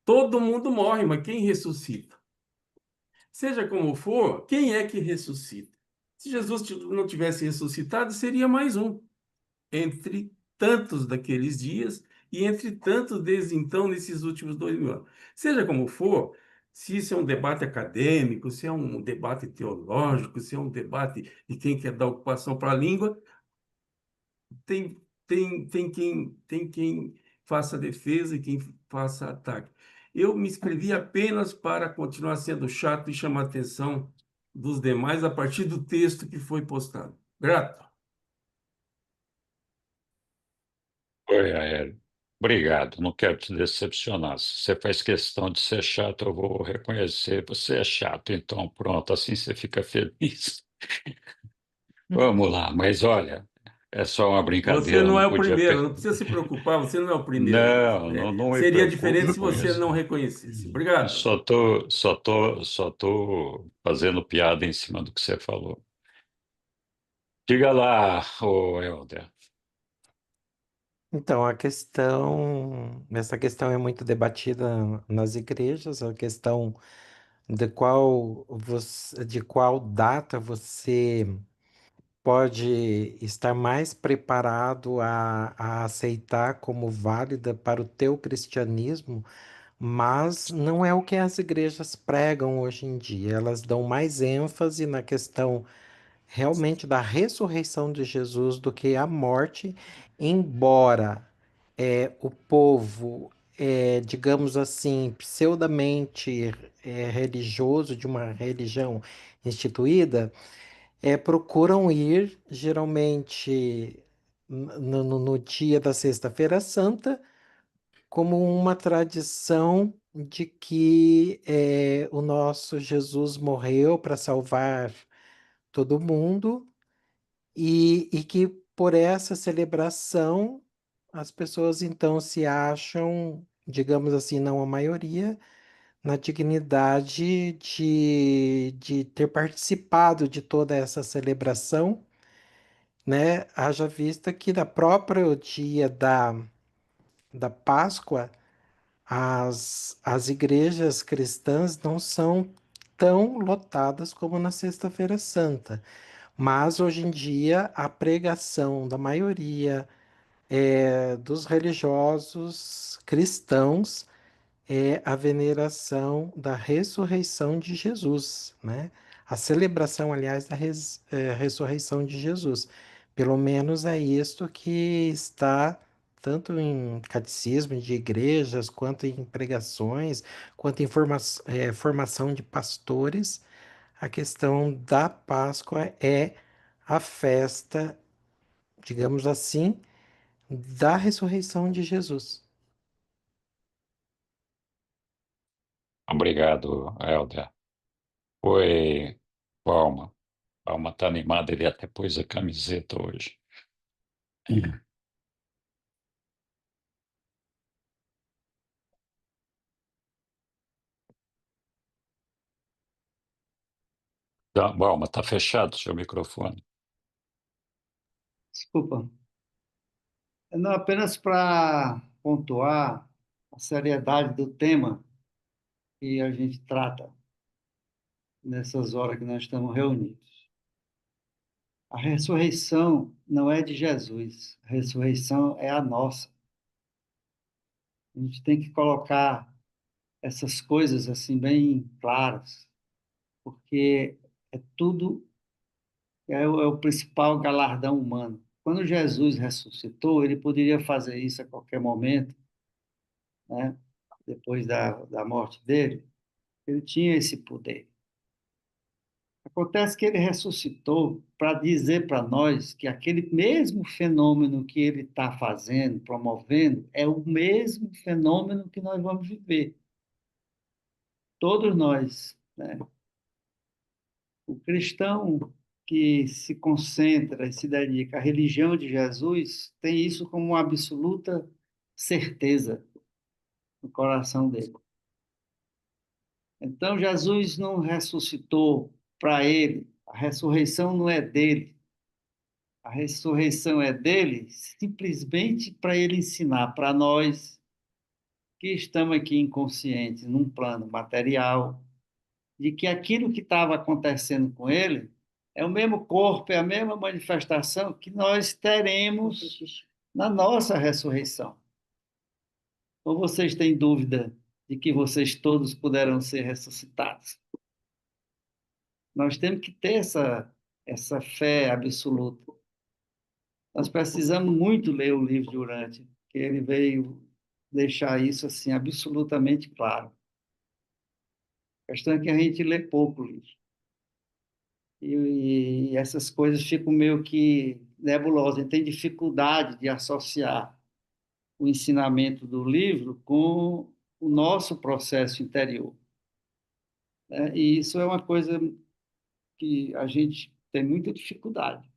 Todo mundo morre, mas quem ressuscita? Seja como for, quem é que ressuscita? Se Jesus não tivesse ressuscitado, seria mais um entre tantos daqueles dias e entre tantos desde então, nesses últimos 2000 anos. Seja como for, se isso é um debate acadêmico, se é um debate teológico, se é um debate de quem quer dar ocupação para a língua, tem quem faça defesa e quem faça ataque. Eu me inscrevi apenas para continuar sendo chato e chamar a atenção dos demais a partir do texto que foi postado. Grato. foi aéreo. Obrigado, não quero te decepcionar. Se você faz questão de ser chato, eu vou reconhecer. Você é chato, então pronto, assim você fica feliz. Vamos lá, mas olha, é só uma Você brincadeira, não não é o podia. primeiro, não precisa se preocupar, você não é o primeiro. Não, não, não me Seria preocupo diferente se com você isso. não reconhecesse. Obrigado. Só tô fazendo piada em cima do que você falou. Diga lá, ô Helder. Então, essa questão é muito debatida nas igrejas, a questão de qual data você pode estar mais preparado a aceitar como válida para o teu cristianismo, mas não é o que as igrejas pregam hoje em dia. Elas dão mais ênfase na questão realmente da ressurreição de Jesus do que a morte, embora o povo, digamos assim, pseudamente religioso de uma religião instituída, procuram ir geralmente no dia da Sexta-feira Santa como uma tradição de que o nosso Jesus morreu para salvar todo mundo e que por essa celebração as pessoas então se acham, digamos assim, não a maioria, na dignidade de ter participado de toda essa celebração, né? Haja vista que na própria dia da Páscoa, as igrejas cristãs não são tão lotadas como na Sexta-feira Santa. Mas hoje em dia a pregação da maioria dos religiosos cristãos é a veneração da ressurreição de Jesus, né? A celebração, aliás, da ressurreição de Jesus. Pelo menos é isto que está tanto em catecismo de igrejas, quanto em pregações, quanto em formação de pastores. A questão da Páscoa é a festa, digamos assim, da ressurreição de Jesus. Obrigado, Helder. Foi Palma. Palma está animada, ele até pôs a camiseta hoje. Tá, Palma, está fechado o seu microfone. Desculpa. Não, apenas para pontuar a seriedade do tema que a gente trata nessas horas que nós estamos reunidos. A ressurreição não é de Jesus, a ressurreição é a nossa. A gente tem que colocar essas coisas assim bem claras, porque é tudo é o principal galardão humano. Quando Jesus ressuscitou, ele poderia fazer isso a qualquer momento, né? Depois da morte dele, ele tinha esse poder. Acontece que ele ressuscitou para dizer para nós que aquele mesmo fenômeno que ele está fazendo, promovendo, é o mesmo fenômeno que nós vamos viver. Todos nós, né? O cristão que se concentra e se dedica à religião de Jesus tem isso como uma absoluta certeza no coração dele. Então, Jesus não ressuscitou para ele, a ressurreição não é dele. A ressurreição é dele simplesmente para ele ensinar para nós que estamos aqui inconscientes, num plano material, de que aquilo que estava acontecendo com ele é o mesmo corpo, é a mesma manifestação que nós teremos na nossa ressurreição. Ou vocês têm dúvida de que vocês todos puderão ser ressuscitados? Nós temos que ter essa fé absoluta. Nós precisamos muito ler o livro de Urântia, que ele veio deixar isso assim absolutamente claro. A questão é que a gente lê pouco o livro. E essas coisas ficam meio que nebulosas. A gente tem dificuldade de associar o ensinamento do livro com o nosso processo interior, né? E isso é uma coisa que a gente tem muita dificuldade.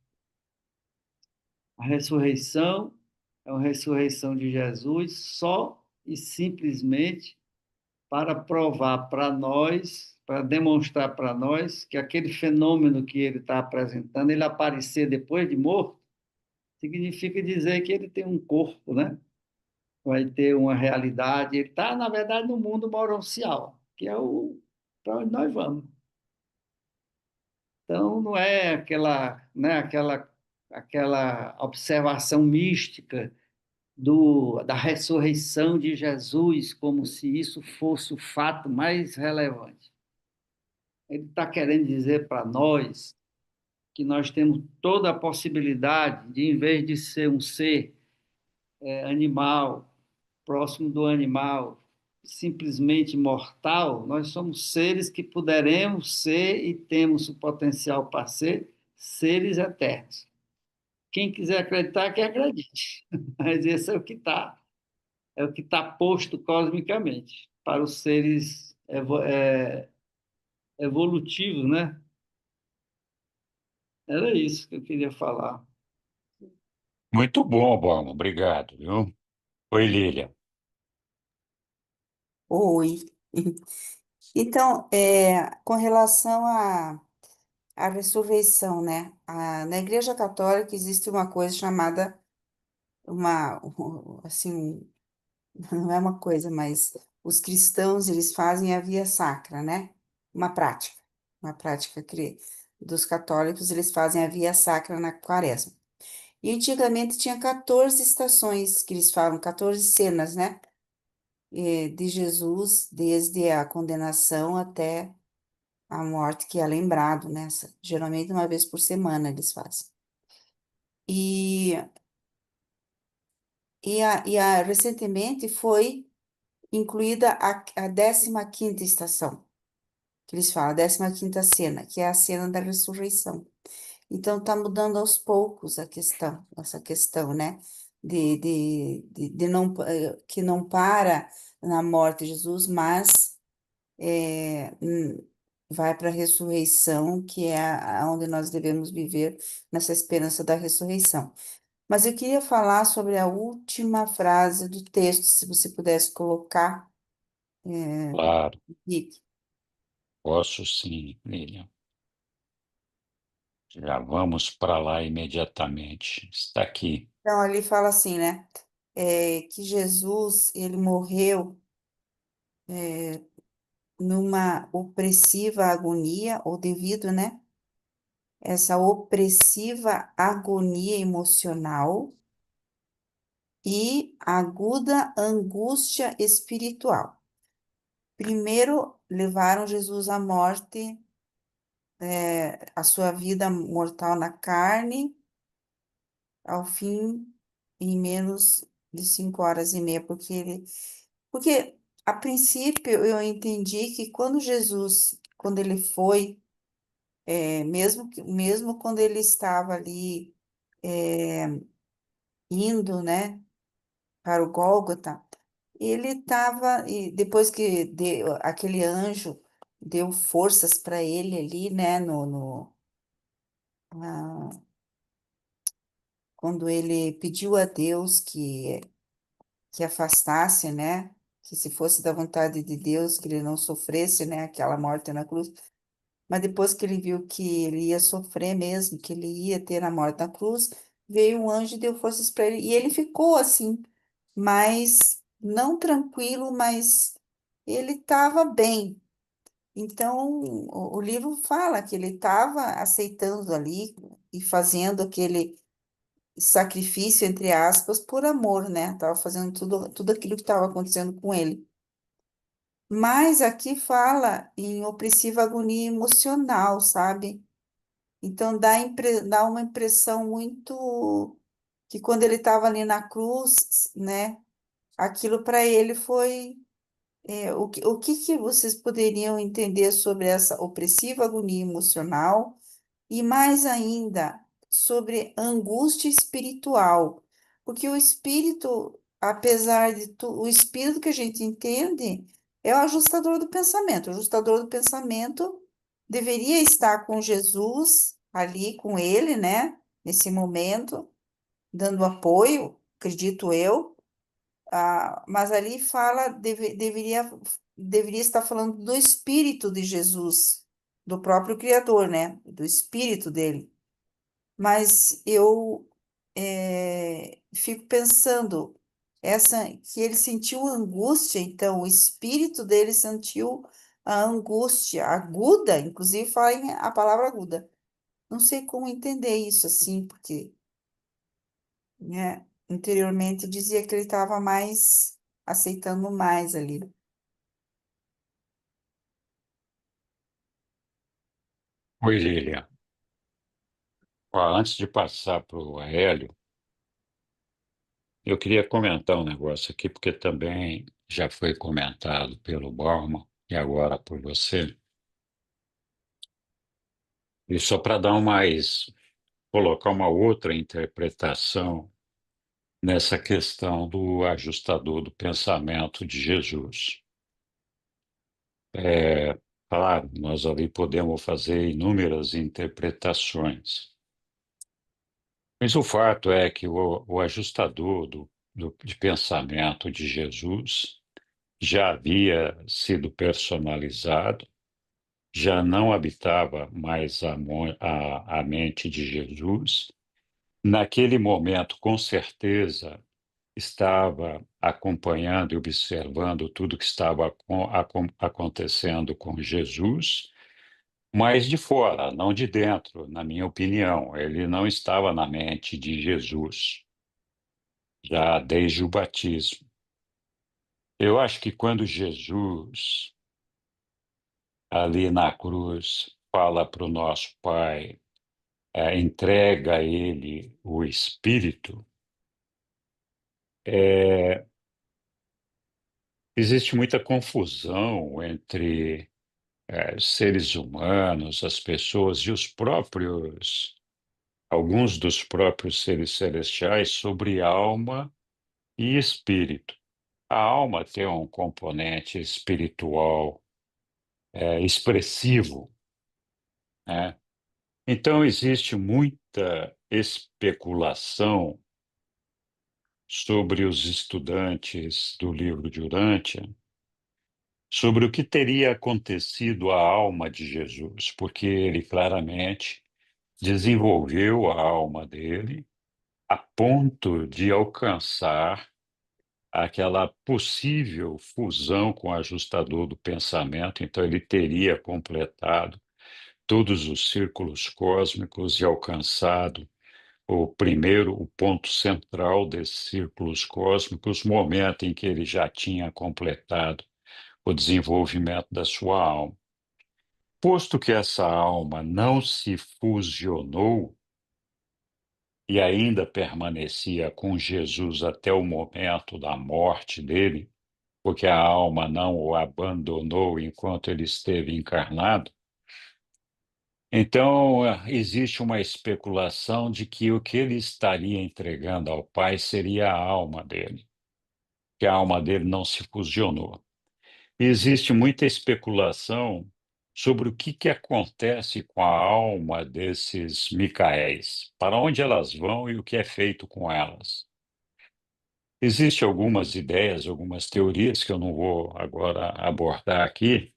A ressurreição é uma ressurreição de Jesus só e simplesmente para provar para nós, para demonstrar para nós que aquele fenômeno que ele está apresentando, ele aparecer depois de morto, significa dizer que ele tem um corpo, né? Vai ter uma realidade. Ele está, na verdade, no mundo moroncial, que é o para onde nós vamos. Então, não é aquela, né, aquela observação mística da ressurreição de Jesus, como se isso fosse o fato mais relevante. Ele está querendo dizer para nós que nós temos toda a possibilidade de, em vez de ser um ser animal, próximo do animal, simplesmente mortal, nós somos seres que poderemos ser e temos o potencial para ser seres eternos. Quem quiser acreditar, que acredite. Mas esse é o que está posto cosmicamente para os seres evolutivos, né? Era isso que eu queria falar. Muito bom, bom, obrigado, viu? Oi, Lília. Oi. Então, com relação à ressurreição, né? Na Igreja Católica existe uma coisa chamada assim, não é uma coisa, mas os cristãos, eles fazem a via sacra, né? Uma prática dos católicos, eles fazem a via sacra na quaresma. E antigamente tinha 14 estações, que eles falam, 14 cenas, né? De Jesus, desde a condenação até a morte, que é lembrado nessa, geralmente uma vez por semana eles fazem. E, recentemente foi incluída a 15ª estação, que eles falam, a 15ª cena, que é a cena da ressurreição. Então, está mudando aos poucos essa questão, né? De não, que não para na morte de Jesus, mas vai para a ressurreição, que é onde nós devemos viver nessa esperança da ressurreição. Mas eu queria falar sobre a última frase do texto, se você pudesse colocar, Claro, Rick. posso sim, Lília. Já vamos para lá imediatamente. Está aqui. Então, ali fala assim, né? Que Jesus, ele morreu numa opressiva agonia, ou devido, né? Essa opressiva agonia emocional e aguda angústia espiritual. Primeiro, levaram Jesus à morte, a sua vida mortal na carne, ao fim, em menos de 5 horas e meia, porque a princípio eu entendi que quando ele foi, mesmo quando ele estava ali, indo, né, para o Gólgota, ele estava, e depois que aquele anjo deu forças para ele ali, né, ah, quando ele pediu a Deus que afastasse, né, que se fosse da vontade de Deus, que ele não sofresse, né, aquela morte na cruz. Mas depois que ele viu que ele ia sofrer mesmo, que ele ia ter a morte na cruz, veio um anjo e deu forças para ele. E ele ficou assim, mas não tranquilo, mas ele estava bem. Então, o livro fala que ele estava aceitando ali e fazendo aquele sacrifício, entre aspas, por amor, né? Estava fazendo tudo aquilo que estava acontecendo com ele. Mas aqui fala em opressiva agonia emocional, sabe? Então dá uma impressão muito que quando ele estava ali na cruz, né? Aquilo para ele foi. O que vocês poderiam entender sobre essa opressiva agonia emocional e mais ainda sobre angústia espiritual? Porque o espírito, apesar de tudo, o espírito que a gente entende é o ajustador do pensamento. O ajustador do pensamento deveria estar com Jesus ali com ele, né? Nesse momento, dando apoio, acredito eu. Mas ali fala, deveria estar falando do Espírito de Jesus, do próprio Criador, né? Do Espírito dele. Mas eu fico pensando, que ele sentiu angústia, então o Espírito dele sentiu a angústia aguda, inclusive fala a palavra aguda, não sei como entender isso assim, porque, né, anteriormente dizia que ele estava mais aceitando mais ali. Oi, Lilian. Ó, antes de passar para o Hélio, eu queria comentar um negócio aqui, porque também já foi comentado pelo Bauman e agora por você. E só para dar colocar uma outra interpretação nessa questão do ajustador do pensamento de Jesus. Claro, nós ali podemos fazer inúmeras interpretações, mas o fato é que o ajustador de pensamento de Jesus já havia sido personalizado, já não habitava mais a mente de Jesus. Naquele momento, com certeza, estava acompanhando e observando tudo que estava acontecendo com Jesus, mas de fora, não de dentro, na minha opinião. Ele não estava na mente de Jesus, já desde o batismo. Eu acho que quando Jesus, ali na cruz, fala para o nosso Pai, entrega a Ele o Espírito, é, existe muita confusão entre seres humanos, as pessoas e alguns dos próprios seres celestiais sobre alma e espírito. A alma tem um componente espiritual expressivo, né? Então existe muita especulação sobre os estudantes do livro de Urântia, sobre o que teria acontecido à alma de Jesus, porque ele claramente desenvolveu a alma dele a ponto de alcançar aquela possível fusão com o ajustador do pensamento, então ele teria completado todos os círculos cósmicos e alcançado o ponto central desses círculos cósmicos, momento em que ele já tinha completado o desenvolvimento da sua alma. Posto que essa alma não se fusionou e ainda permanecia com Jesus até o momento da morte dele, porque a alma não o abandonou enquanto ele esteve encarnado, então existe uma especulação de que o que ele estaria entregando ao Pai seria a alma dele, que a alma dele não se fusionou. Existe muita especulação sobre o que acontece com a alma desses Micaéis, para onde elas vão e o que é feito com elas. Existem algumas ideias, algumas teorias que eu não vou agora abordar aqui,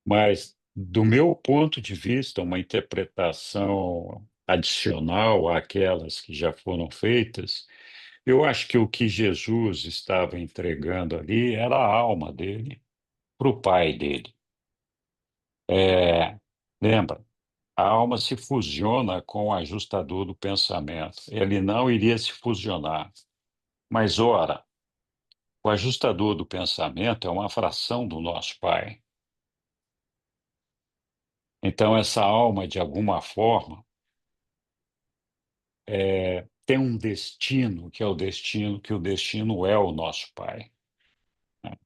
mas, do meu ponto de vista, uma interpretação adicional àquelas que já foram feitas, eu acho que o que Jesus estava entregando ali era a alma dele para o pai dele. É, lembra? A alma se fusiona com o ajustador do pensamento. Ele não iria se fusionar. Mas, ora, o ajustador do pensamento é uma fração do nosso pai. Então, essa alma, de alguma forma, tem um destino, que é o destino, que o destino é o nosso pai, né?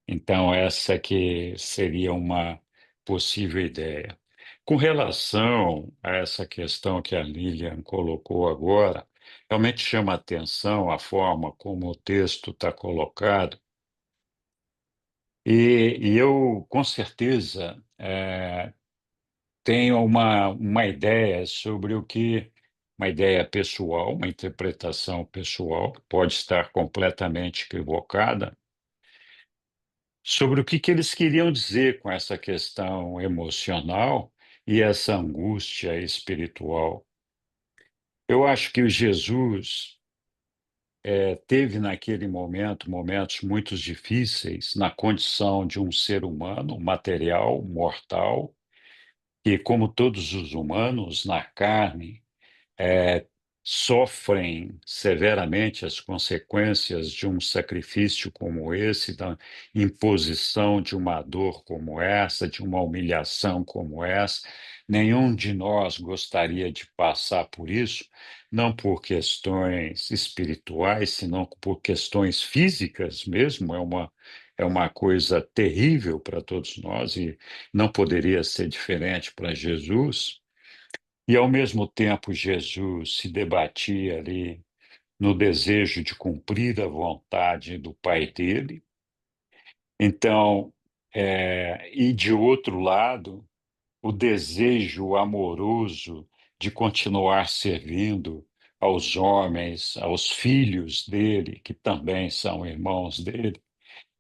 Então, essa que seria uma possível ideia. Com relação a essa questão que a Lilian colocou agora, realmente chama a atenção a forma como o texto está colocado, e eu, com certeza, tenho uma ideia sobre uma ideia pessoal, uma interpretação pessoal, que pode estar completamente equivocada, sobre o que eles queriam dizer com essa questão emocional e essa angústia espiritual. Eu acho que o Jesus teve naquele momento momentos muito difíceis na condição de um ser humano, material, mortal, que, como todos os humanos na carne, é, sofrem severamente as consequências de um sacrifício como esse, da imposição de uma dor como essa, de uma humilhação como essa. Nenhum de nós gostaria de passar por isso, não por questões espirituais, senão por questões físicas mesmo. É uma coisa terrível para todos nós e não poderia ser diferente para Jesus. E, ao mesmo tempo, Jesus se debatia ali no desejo de cumprir a vontade do Pai dele. Então, e de outro lado, o desejo amoroso de continuar servindo aos homens, aos filhos dele, que também são irmãos dele,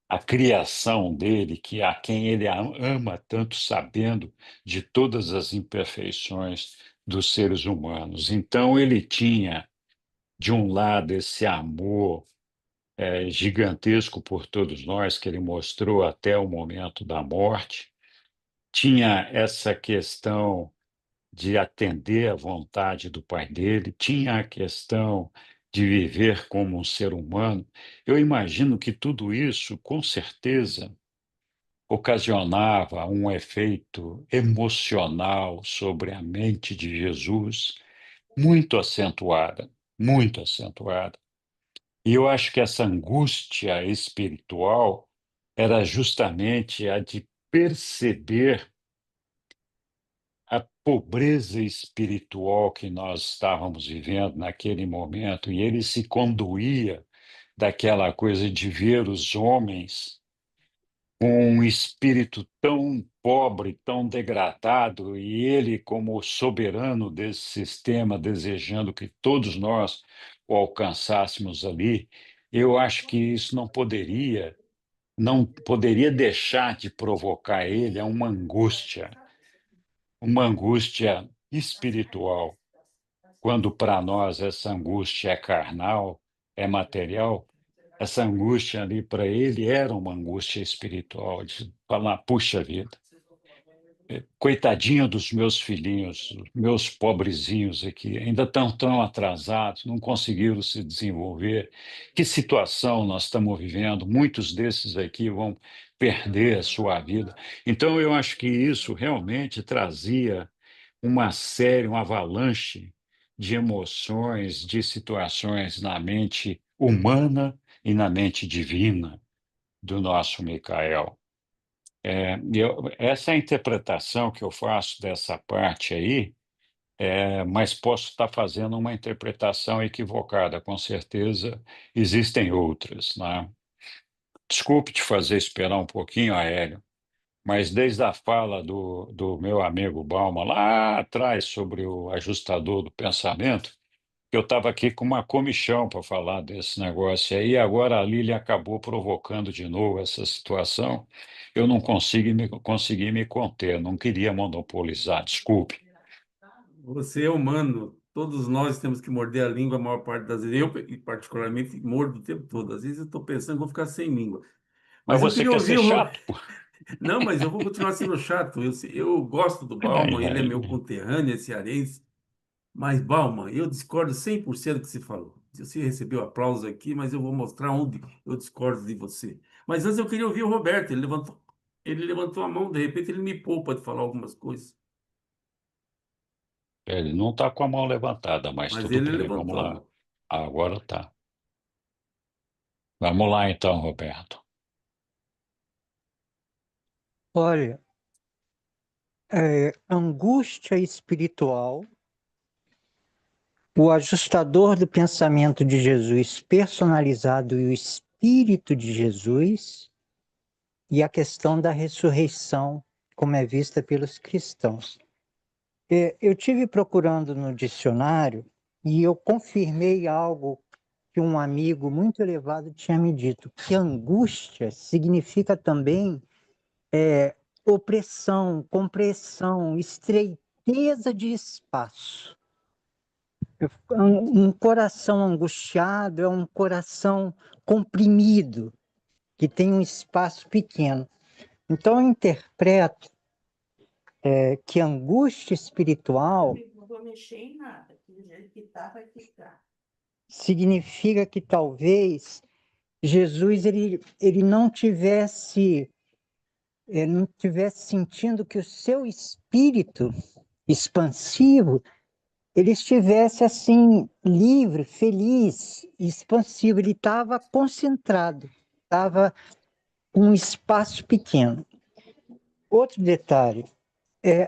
a criação dele, que a quem ele ama tanto, sabendo de todas as imperfeições dos seres humanos. Então, ele tinha, de um lado, esse amor gigantesco por todos nós, que ele mostrou até o momento da morte, tinha essa questão de atender à vontade do pai dele, tinha a questão de viver como um ser humano. Eu imagino que tudo isso, com certeza, ocasionava um efeito emocional sobre a mente de Jesus muito acentuada, muito acentuada. E eu acho que essa angústia espiritual era justamente a de perceber a pobreza espiritual que nós estávamos vivendo naquele momento, e ele se conduía daquela coisa de ver os homens com um espírito tão pobre, tão degradado, e ele, como soberano desse sistema, desejando que todos nós o alcançássemos ali. Eu acho que isso não poderia deixar de provocar ele a uma angústia espiritual. Quando para nós essa angústia é carnal, é material, essa angústia ali para ele era uma angústia espiritual, de falar, puxa vida, coitadinho dos meus filhinhos, meus pobrezinhos aqui, ainda estão tão atrasados, não conseguiram se desenvolver. Que situação nós estamos vivendo? Muitos desses aqui vão perder a sua vida. Então, eu acho que isso realmente trazia uma série, uma avalanche de emoções, de situações na mente humana e na mente divina do nosso Micael. Essa é a interpretação que eu faço dessa parte aí, mas posso estar fazendo uma interpretação equivocada, com certeza existem outras, né? Desculpe te fazer esperar um pouquinho, Aélio, mas desde a fala do meu amigo Bauman lá atrás sobre o ajustador do pensamento, eu estava aqui com uma comichão para falar desse negócio aí, e agora a Lília acabou provocando de novo essa situação. Eu não consegui me conter, não queria monopolizar, desculpe. Você é humano, todos nós temos que morder a língua a maior parte das vezes. Eu, particularmente, mordo o tempo todo. Às vezes eu estou pensando que vou ficar sem língua. Mas Mas eu você queria quer ouvir ser o... chato, pô? Não, mas eu vou continuar sendo chato. Eu gosto do Ai, Bauman, ele é ai, meu ai. conterrâneo, é cearense. Mas, Bauman, eu discordo 100% do que você falou. Você recebeu aplauso aqui, mas eu vou mostrar onde eu discordo de você. Mas antes eu queria ouvir o Roberto. Ele levantou a mão, de repente ele me poupa de falar algumas coisas. Ele não está com a mão levantada, mas Mas tudo ele bem, vamos levantou a lá. mão. Agora tá. Vamos lá então, Roberto. Olha, angústia espiritual, o ajustador do pensamento de Jesus personalizado e o Espírito de Jesus, e a questão da ressurreição, como é vista pelos cristãos. Eu tive procurando no dicionário e eu confirmei algo que um amigo muito elevado tinha me dito, que angústia significa também opressão, compressão, estreiteza de espaço. Um coração angustiado é um coração comprimido, que tem um espaço pequeno. Então, eu interpreto que angústia espiritual Não vou mexer em nada, que do jeito que tá, vai ficar. significa que talvez Jesus ele não tivesse sentindo que o seu espírito expansivo ele estivesse assim livre, feliz, expansivo. Ele estava concentrado, estava com um espaço pequeno. Outro detalhe,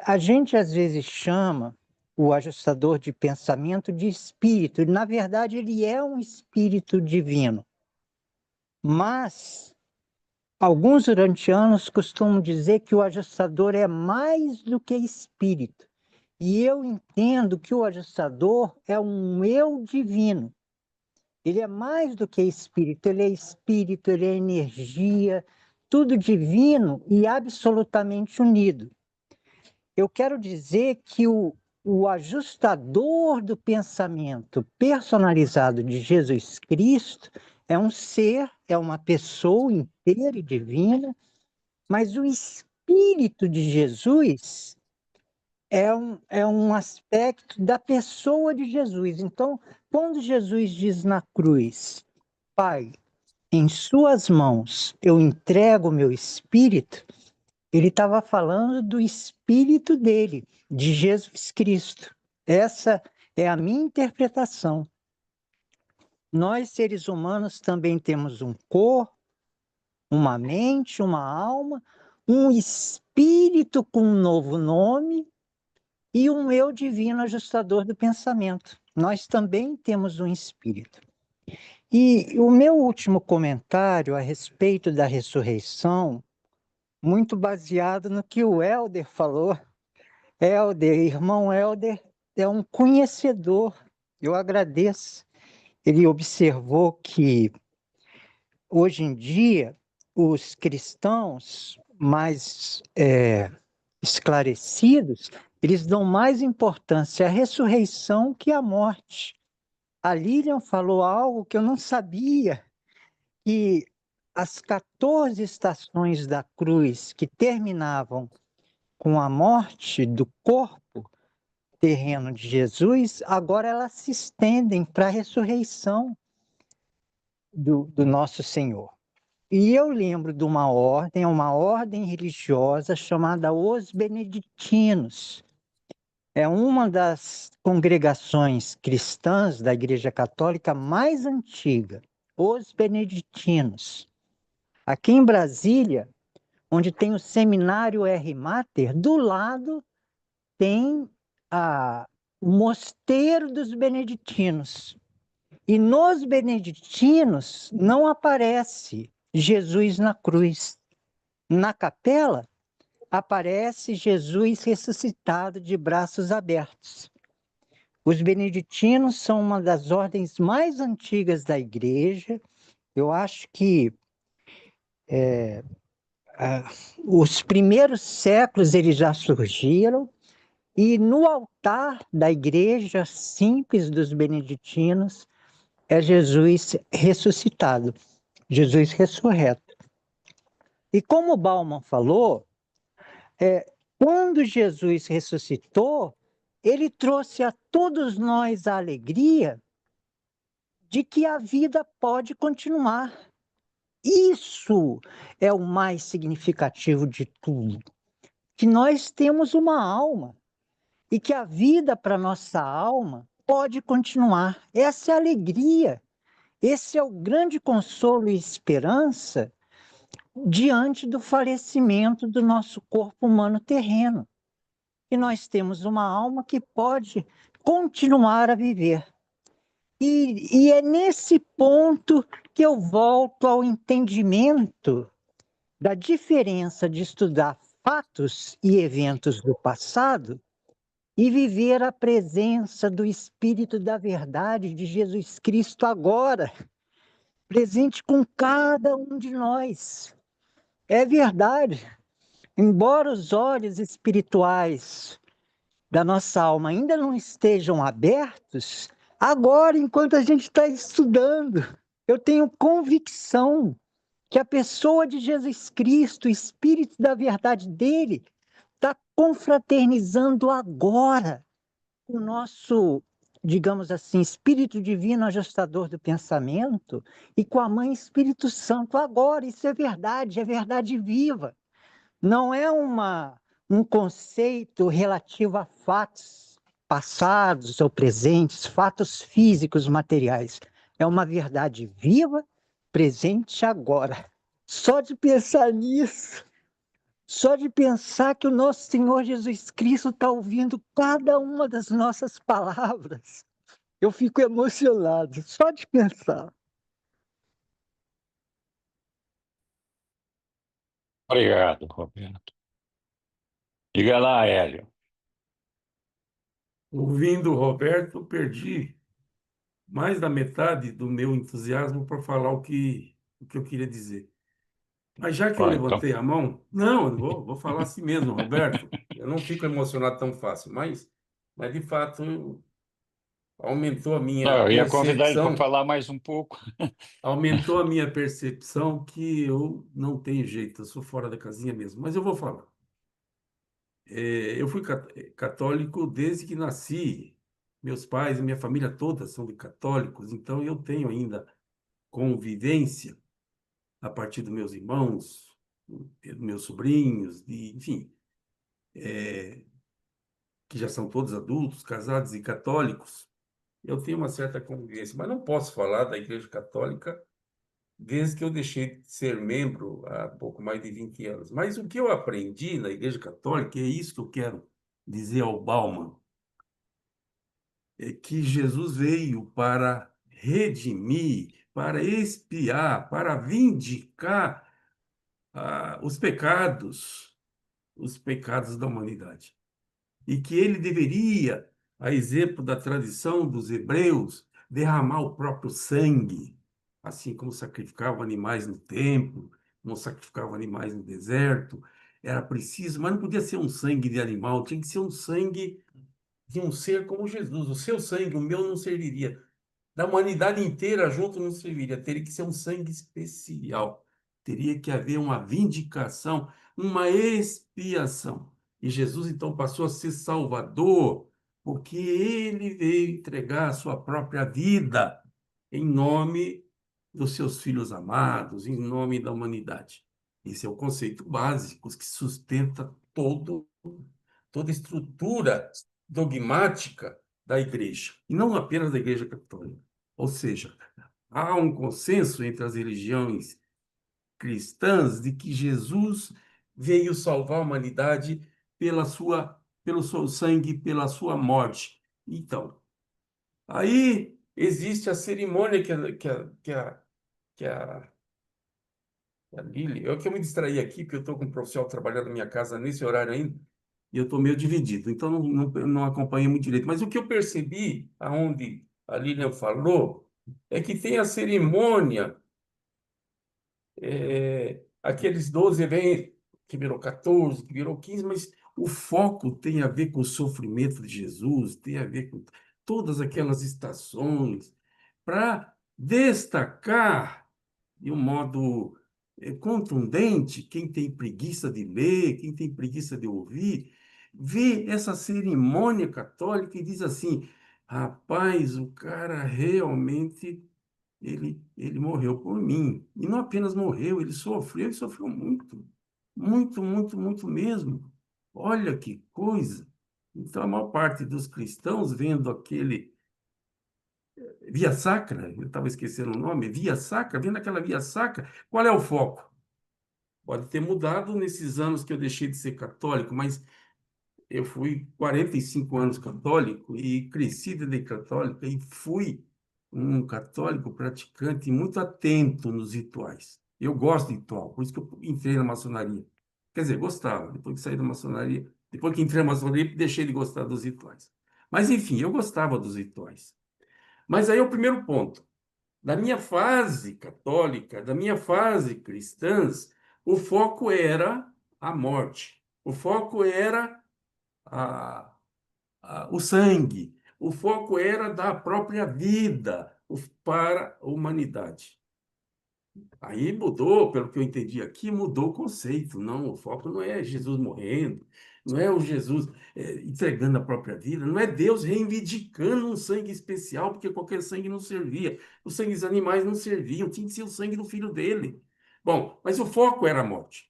a gente às vezes chama o ajustador de pensamento de espírito, e na verdade ele é um espírito divino. Mas alguns urantianos costumam dizer que o ajustador é mais do que espírito. E eu entendo que o ajustador é um eu divino. Ele é mais do que espírito, ele é energia, tudo divino e absolutamente unido. Eu quero dizer que o ajustador do pensamento personalizado de Jesus Cristo é um ser, é uma pessoa inteira e divina, mas o Espírito de Jesus é um aspecto da pessoa de Jesus. Então, quando Jesus diz na cruz, Pai, em suas mãos eu entrego o meu espírito, ele estava falando do espírito dele, de Jesus Cristo. Essa é a minha interpretação. Nós, seres humanos, também temos um corpo, uma mente, uma alma, um espírito com um novo nome e um eu divino ajustador do pensamento. Nós também temos um espírito. E o meu último comentário a respeito da ressurreição, muito baseado no que o Helder falou. Irmão Helder, é um conhecedor, eu agradeço. Ele observou que, hoje em dia, os cristãos mais esclarecidos, eles dão mais importância à ressurreição que à morte. A Lilian falou algo que eu não sabia, que as 14 estações da cruz que terminavam com a morte do corpo terreno de Jesus, agora elas se estendem para a ressurreição do nosso Senhor. E eu lembro de uma ordem religiosa chamada Os Beneditinos. É uma das congregações cristãs da Igreja Católica mais antiga, os Beneditinos. Aqui em Brasília, onde tem o seminário R. Mater, do lado tem o mosteiro dos beneditinos. E nos beneditinos não aparece Jesus na cruz. Na capela aparece Jesus ressuscitado de braços abertos. Os beneditinos são uma das ordens mais antigas da igreja. Eu acho que os primeiros séculos eles já surgiram, e no altar da igreja simples dos beneditinos é Jesus ressuscitado, Jesus ressurreto. E como o Bauman falou, quando Jesus ressuscitou, ele trouxe a todos nós a alegria de que a vida pode continuar. Isso é o mais significativo de tudo, que nós temos uma alma e que a vida para nossa alma pode continuar. Essa é a alegria, esse é o grande consolo e esperança diante do falecimento do nosso corpo humano terreno. E nós temos uma alma que pode continuar a viver. E é nesse ponto que eu volto ao entendimento da diferença de estudar fatos e eventos do passado e viver a presença do Espírito da Verdade de Jesus Cristo agora, presente com cada um de nós. É verdade, embora os olhos espirituais da nossa alma ainda não estejam abertos, agora, enquanto a gente está estudando, eu tenho convicção que a pessoa de Jesus Cristo, o Espírito da Verdade dele, está confraternizando agora com o nosso, digamos assim, Espírito Divino ajustador do pensamento e com a Mãe Espírito Santo agora. Isso é verdade viva. Não é um conceito relativo a fatos passados ou presentes, fatos físicos, materiais. É uma verdade viva, presente agora. Só de pensar nisso, só de pensar que o nosso Senhor Jesus Cristo está ouvindo cada uma das nossas palavras, eu fico emocionado, só de pensar. Obrigado, Roberto. Diga lá, Hélio. Ouvindo o Roberto, eu perdi mais da metade do meu entusiasmo para falar o que eu queria dizer. Mas já que eu Ó, então, levantei a mão, não, eu vou falar assim mesmo, Roberto. Eu não fico emocionado tão fácil, mas de fato aumentou a minha não, eu ia convidar ele para percepção, falar mais um pouco. aumentou a minha percepção que eu não tenho jeito, eu sou fora da casinha mesmo. Mas eu vou falar. Eu fui católico desde que nasci. Meus pais e minha família toda são de católicos, então eu tenho ainda convivência a partir dos meus irmãos, dos meus sobrinhos, enfim, que já são todos adultos, casados e católicos. Eu tenho uma certa convivência, mas não posso falar da Igreja Católica desde que eu deixei de ser membro há pouco mais de 20 anos. Mas o que eu aprendi na Igreja Católica, é isso que eu quero dizer ao Bauman, é que Jesus veio para redimir, para expiar, para vindicar os pecados da humanidade. E que ele deveria, a exemplo da tradição dos hebreus, derramar o próprio sangue, assim como sacrificavam animais no templo, como sacrificavam animais no deserto. Era preciso, mas não podia ser um sangue de animal, tinha que ser um sangue de um ser como Jesus. O seu sangue, o meu, não serviria. Da humanidade inteira junto não serviria. Teria que ser um sangue especial. Teria que haver uma vindicação, uma expiação. E Jesus, então, passou a ser Salvador, porque ele veio entregar a sua própria vida em nome dos seus filhos amados, em nome da humanidade. Esse é o conceito básico que sustenta toda a estrutura dogmática da igreja, e não apenas da igreja católica. Ou seja, há um consenso entre as religiões cristãs de que Jesus veio salvar a humanidade pelo seu sangue, pela sua morte. Então, aí existe a cerimônia que a Lili, eu que eu me distraí aqui, porque eu estou com um profissional trabalhando na minha casa nesse horário ainda, e eu estou meio dividido, então não acompanhei muito direito. Mas o que eu percebi, aonde a Lilian falou, é que tem a cerimônia, aqueles 12 eventos, que virou 14, que virou 15, mas o foco tem a ver com o sofrimento de Jesus, tem a ver com todas aquelas estações, para destacar de um modo contundente, quem tem preguiça de ler, quem tem preguiça de ouvir, vê essa cerimônia católica e diz assim: rapaz, o cara realmente ele morreu por mim. E não apenas morreu, ele sofreu muito, muito, muito, muito mesmo. Olha que coisa! Então, a maior parte dos cristãos, vendo aquele Via Sacra, eu estava esquecendo o nome, Via Sacra, vendo aquela Via Sacra, qual é o foco? Pode ter mudado nesses anos que eu deixei de ser católico, mas eu fui 45 anos católico e cresci dentro da católica e fui um católico praticante muito atento nos rituais. Eu gosto de ritual, por isso que eu entrei na maçonaria. Quer dizer, gostava. Depois que saí da maçonaria, depois que entrei na maçonaria, deixei de gostar dos rituais. Mas, enfim, eu gostava dos rituais. Mas aí é o primeiro ponto. Da minha fase católica, da minha fase cristã, o foco era a morte. O foco era a, o sangue. O foco era dar a própria vida para a humanidade. Aí mudou, pelo que eu entendi aqui, mudou o conceito. Não, o foco não é Jesus morrendo, não é o Jesus entregando a própria vida, não é Deus reivindicando um sangue especial, porque qualquer sangue não servia. Os sangues animais não serviam, tinha que ser o sangue do filho dele. Bom, mas o foco era a morte.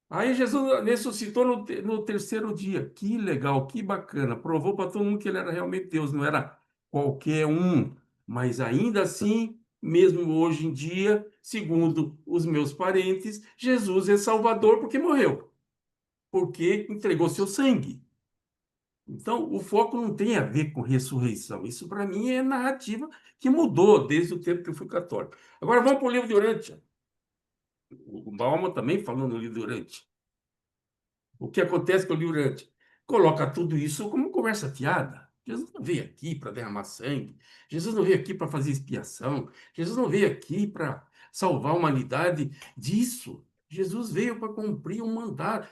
Aí Jesus ressuscitou no terceiro dia. Que legal, que bacana. Provou para todo mundo que ele era realmente Deus, não era qualquer um. Mas ainda assim, mesmo hoje em dia, segundo os meus parentes, Jesus é Salvador porque morreu, porque entregou seu sangue. Então, o foco não tem a ver com ressurreição. Isso, para mim, é narrativa que mudou desde o tempo que eu fui católico. Agora, vamos para o livro de Urântia. O Bauman também falou no livro de Urântia. O que acontece com o livro Urântia? Coloca tudo isso como conversa fiada. Jesus não veio aqui para derramar sangue. Jesus não veio aqui para fazer expiação. Jesus não veio aqui para salvar a humanidade disso. Jesus veio para cumprir um mandato,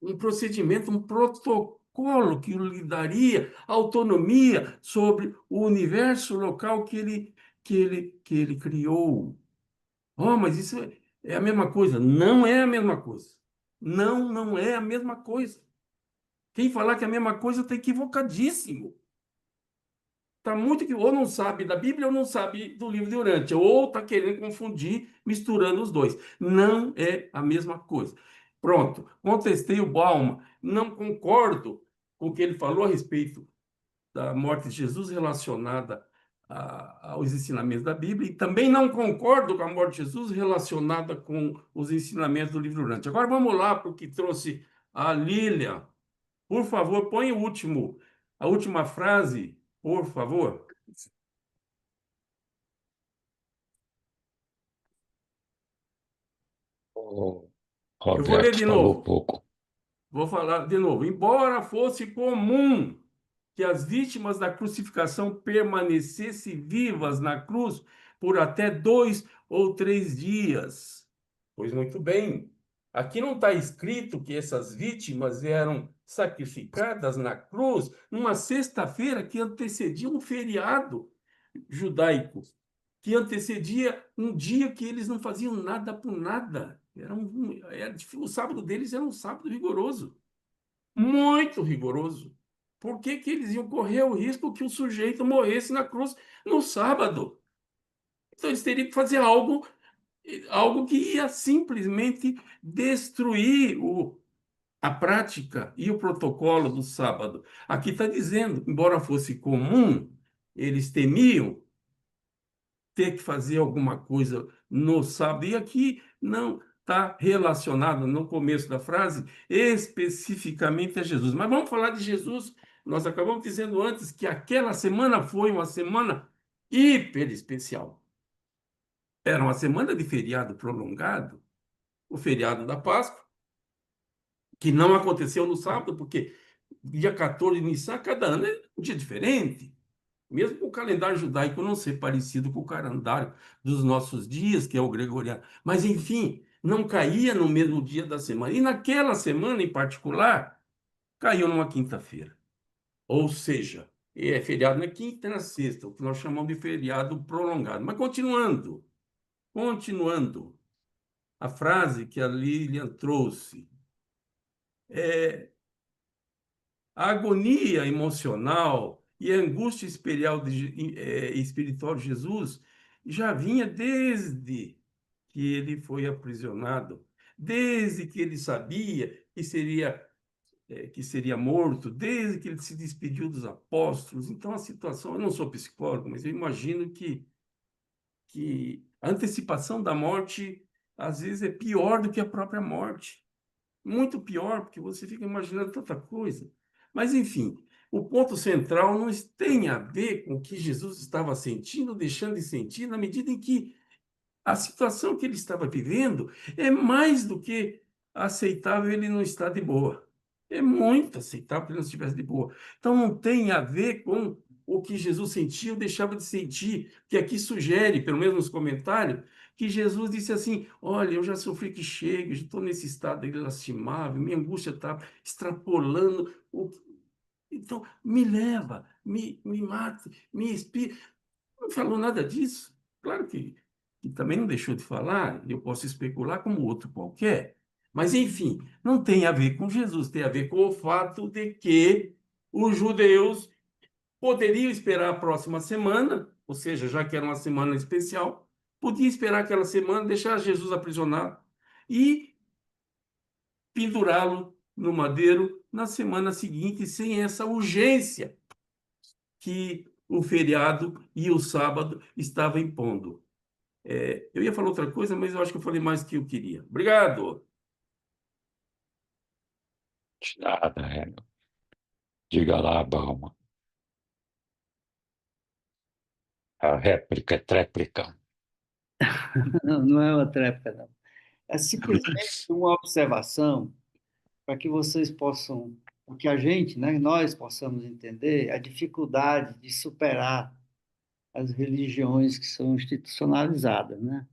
um procedimento, um protocolo que lhe daria autonomia sobre o universo local que ele criou. Oh, mas isso é a mesma coisa. Não é a mesma coisa. Não, não é a mesma coisa. Quem falar que é a mesma coisa está equivocadíssimo. Está muito que ou não sabe da Bíblia ou não sabe do livro de Urântia, ou está querendo confundir, misturando os dois. Não é a mesma coisa. Pronto, contestei o Bauman, não concordo com o que ele falou a respeito da morte de Jesus relacionada aos ensinamentos da Bíblia, e também não concordo com a morte de Jesus relacionada com os ensinamentos do livro Urântia. Agora vamos lá para o que trouxe a Lília. Por favor, põe a última frase, por favor. O Eu vou ler Roberto de falou novo. pouco. Vou falar de novo. Embora fosse comum que as vítimas da crucificação permanecessem vivas na cruz por até 2 ou 3 dias. Pois muito bem. Aqui não está escrito que essas vítimas eram sacrificadas na cruz numa sexta-feira que antecedia um feriado judaico, que antecedia um dia que eles não faziam nada por nada. O sábado deles era um sábado rigoroso, muito rigoroso. Por que que eles iam correr o risco que o sujeito morresse na cruz no sábado? Então eles teriam que fazer algo que ia simplesmente destruir a prática e o protocolo do sábado. Aqui está dizendo, embora fosse comum, eles temiam ter que fazer alguma coisa no sábado. E aqui não está relacionado, no começo da frase, especificamente a Jesus. Mas vamos falar de Jesus. Nós acabamos dizendo antes que aquela semana foi uma semana hiper especial. Era uma semana de feriado prolongado, o feriado da Páscoa, que não aconteceu no sábado, porque dia 14 de Nissan, cada ano é um dia diferente. Mesmo com o calendário judaico não ser parecido com o calendário dos nossos dias, que é o gregoriano. Mas, enfim, não caía no mesmo dia da semana. E naquela semana, em particular, caiu numa quinta-feira. Ou seja, é feriado na quinta e na sexta, o que nós chamamos de feriado prolongado. Mas continuando, a frase que a Lilian trouxe, a agonia emocional e a angústia espiritual de Jesus já vinha desde que ele foi aprisionado, desde que ele sabia que seria morto, desde que ele se despediu dos apóstolos. Então, a situação, eu não sou psicólogo, mas eu imagino que a antecipação da morte, às vezes, é pior do que a própria morte. Muito pior, porque você fica imaginando tanta coisa. Mas, enfim, o ponto central não tem a ver com o que Jesus estava sentindo, deixando de sentir, na medida em que a situação que ele estava vivendo é mais do que aceitável ele não estar de boa. É muito aceitável que ele não estivesse de boa. Então, não tem a ver com o que Jesus sentia ou deixava de sentir, que aqui sugere, pelo menos nos comentários, que Jesus disse assim: olha, eu já sofri que chega, já estou nesse estado lastimável, minha angústia está extrapolando. Então, me leva, me mate, me expire. Não falou nada disso. Claro que também não deixou de falar, eu posso especular como outro qualquer, Mas, enfim, não tem a ver com Jesus, tem a ver com o fato de que os judeus poderiam esperar a próxima semana, ou seja, já que era uma semana especial, podia esperar aquela semana, deixar Jesus aprisionado e pendurá-lo no madeiro na semana seguinte, sem essa urgência que o feriado e o sábado estavam impondo. Eu ia falar outra coisa, mas eu acho que eu falei mais do que eu queria. Obrigado. Nada, diga lá, Balma. A réplica é tréplica. Não, não é uma tréplica, não. É simplesmente uma observação para que vocês possam, para que a gente, né, nós possamos entender a dificuldade de superar as religiões que são institucionalizadas, né?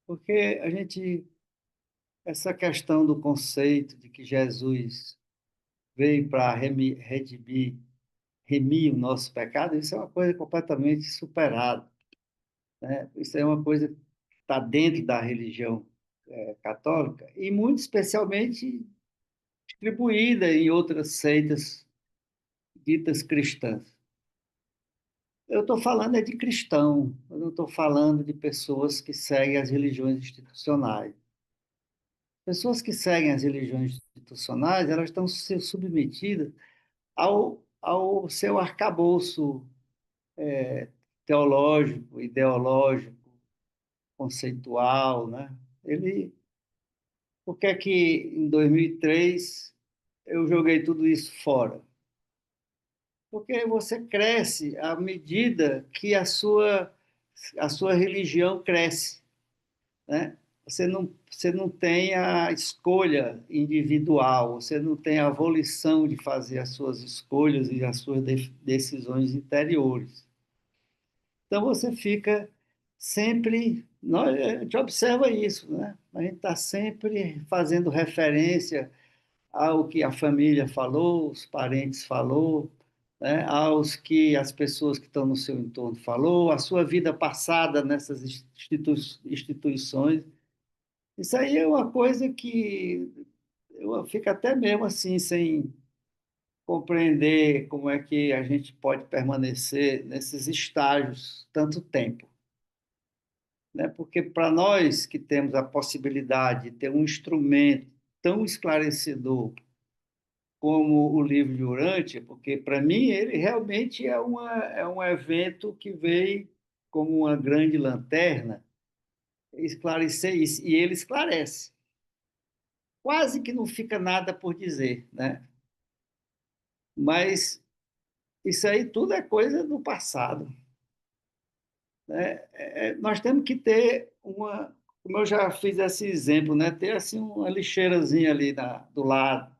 Porque essa questão do conceito de que Jesus veio para remir o nosso pecado, isso é uma coisa completamente superada, né? Isso é uma coisa que está dentro da religião católica e muito especialmente distribuída em outras seitas ditas cristãs. Eu estou falando de cristão, eu não estou falando de pessoas que seguem as religiões institucionais. Pessoas que seguem as religiões institucionais, elas estão submetidas ao seu arcabouço teológico, ideológico, conceitual, né? Por que é que em 2003 eu joguei tudo isso fora? Porque você cresce à medida que a sua religião cresce, né? Você não tem a escolha individual, você não tem a volição de fazer as suas escolhas e as suas decisões interiores. Então você fica sempre, a gente observa isso, né? A gente está sempre fazendo referência ao que a família falou, os parentes falou, né? Aos que as pessoas que estão no seu entorno falou, a sua vida passada nessas instituições. Isso aí é uma coisa que eu fico até mesmo assim sem compreender como é que a gente pode permanecer nesses estágios tanto tempo, né? Porque para nós que temos a possibilidade de ter um instrumento tão esclarecedor como o livro de Urântia, porque para mim ele realmente é um evento que veio como uma grande lanterna esclarecer isso, e ele esclarece. Quase que não fica nada por dizer, né? Mas isso aí tudo é coisa do passado, né? Nós temos que ter como eu já fiz esse exemplo, né? Ter assim uma lixeirazinha ali do lado,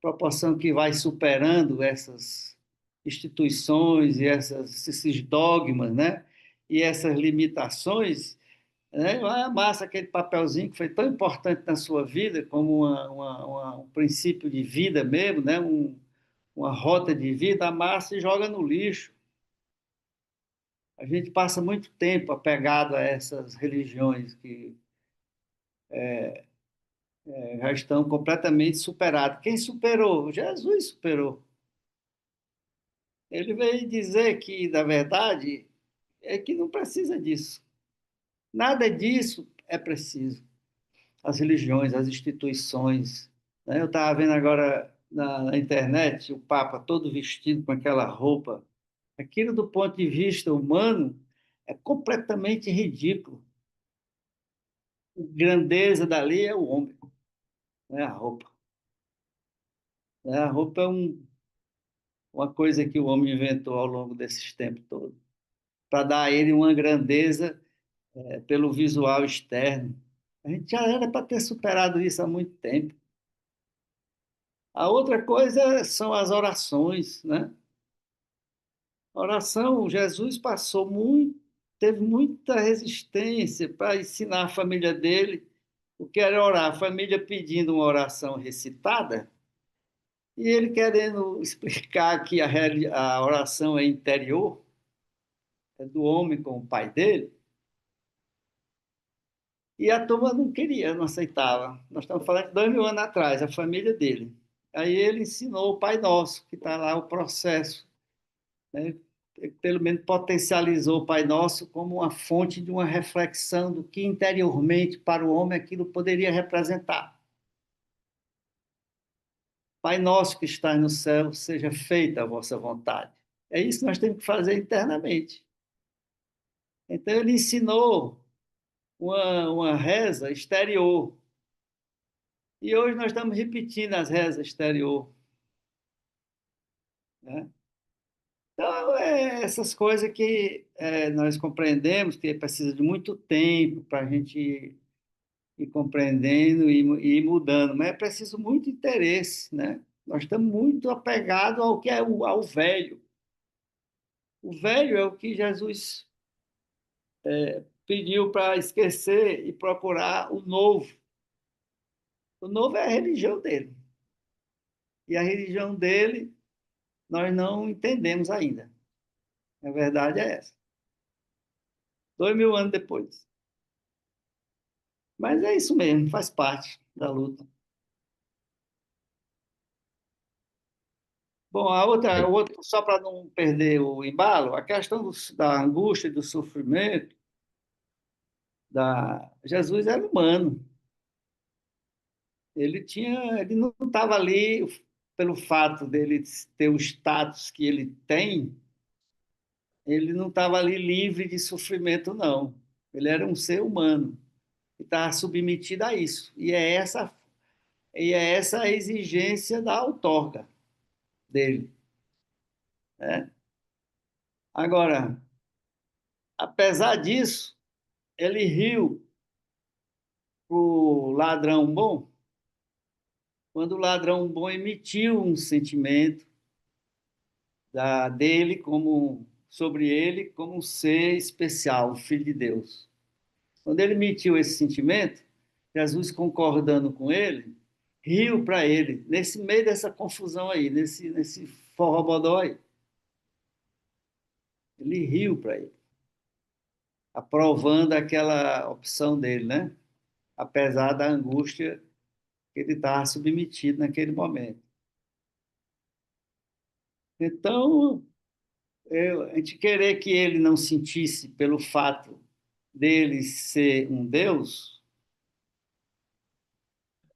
proporção que vai superando essas instituições e esses dogmas, né? E essas limitações, né? Vai amassa aquele papelzinho que foi tão importante na sua vida, como um princípio de vida mesmo, né? Uma rota de vida, amassa e joga no lixo. A gente passa muito tempo apegado a essas religiões que já estão completamente superadas. Quem superou? Jesus superou. Ele veio dizer que, na verdade, é que não precisa disso. Nada disso é preciso. As religiões, as instituições, né? Eu estava vendo agora na internet o Papa todo vestido com aquela roupa. Aquilo, do ponto de vista humano, é completamente ridículo. A grandeza dali é o homem, não é a roupa. Né? A roupa é uma coisa que o homem inventou ao longo desses tempos todos, para dar a ele uma grandeza pelo visual externo. A gente já era para ter superado isso há muito tempo. A outra coisa são as orações, né? A oração, Jesus teve muita resistência para ensinar a família dele o que era orar. A família pedindo uma oração recitada e ele querendo explicar que a oração é interior, é do homem com o pai dele. E a turma não queria, não aceitava. Nós estamos falando de 2000 anos atrás, a família dele. Aí ele ensinou o Pai Nosso, que está lá o processo, né? Ele, pelo menos, potencializou o Pai Nosso como uma fonte de uma reflexão do que interiormente para o homem aquilo poderia representar. Pai nosso que estás no céu, seja feita a vossa vontade. É isso que nós temos que fazer internamente. Então, ele ensinou uma reza exterior. E hoje nós estamos repetindo as rezas exterior, né? Então, essas coisas que nós compreendemos, que precisa de muito tempo para a gente ir compreendendo e ir mudando, mas é preciso muito interesse, né? Nós estamos muito apegados ao que é ao velho. O velho é o que Jesus pediu para esquecer e procurar o novo. O novo é a religião dele. E a religião dele nós não entendemos ainda. A verdade é essa. 2000 anos depois. Mas é isso mesmo, faz parte da luta. Bom, só para não perder o embalo, a questão da angústia e do sofrimento, Jesus era humano. Ele não estava ali pelo fato dele ter o status que ele tem, ele não estava ali livre de sofrimento, não. Ele era um ser humano e estava submetido a isso. E é essa a exigência da outorga dele, né? Agora, apesar disso, ele riu para o ladrão bom, quando o ladrão bom emitiu um sentimento sobre ele como um ser especial, um filho de Deus. Quando ele emitiu esse sentimento, Jesus, concordando com ele, riu para ele, nesse meio dessa confusão aí, nesse forrobodó aí. Ele riu para ele, aprovando aquela opção dele, né? Apesar da angústia que ele estava submetido naquele momento. Então, a gente querer que ele não sentisse pelo fato dele ser um Deus,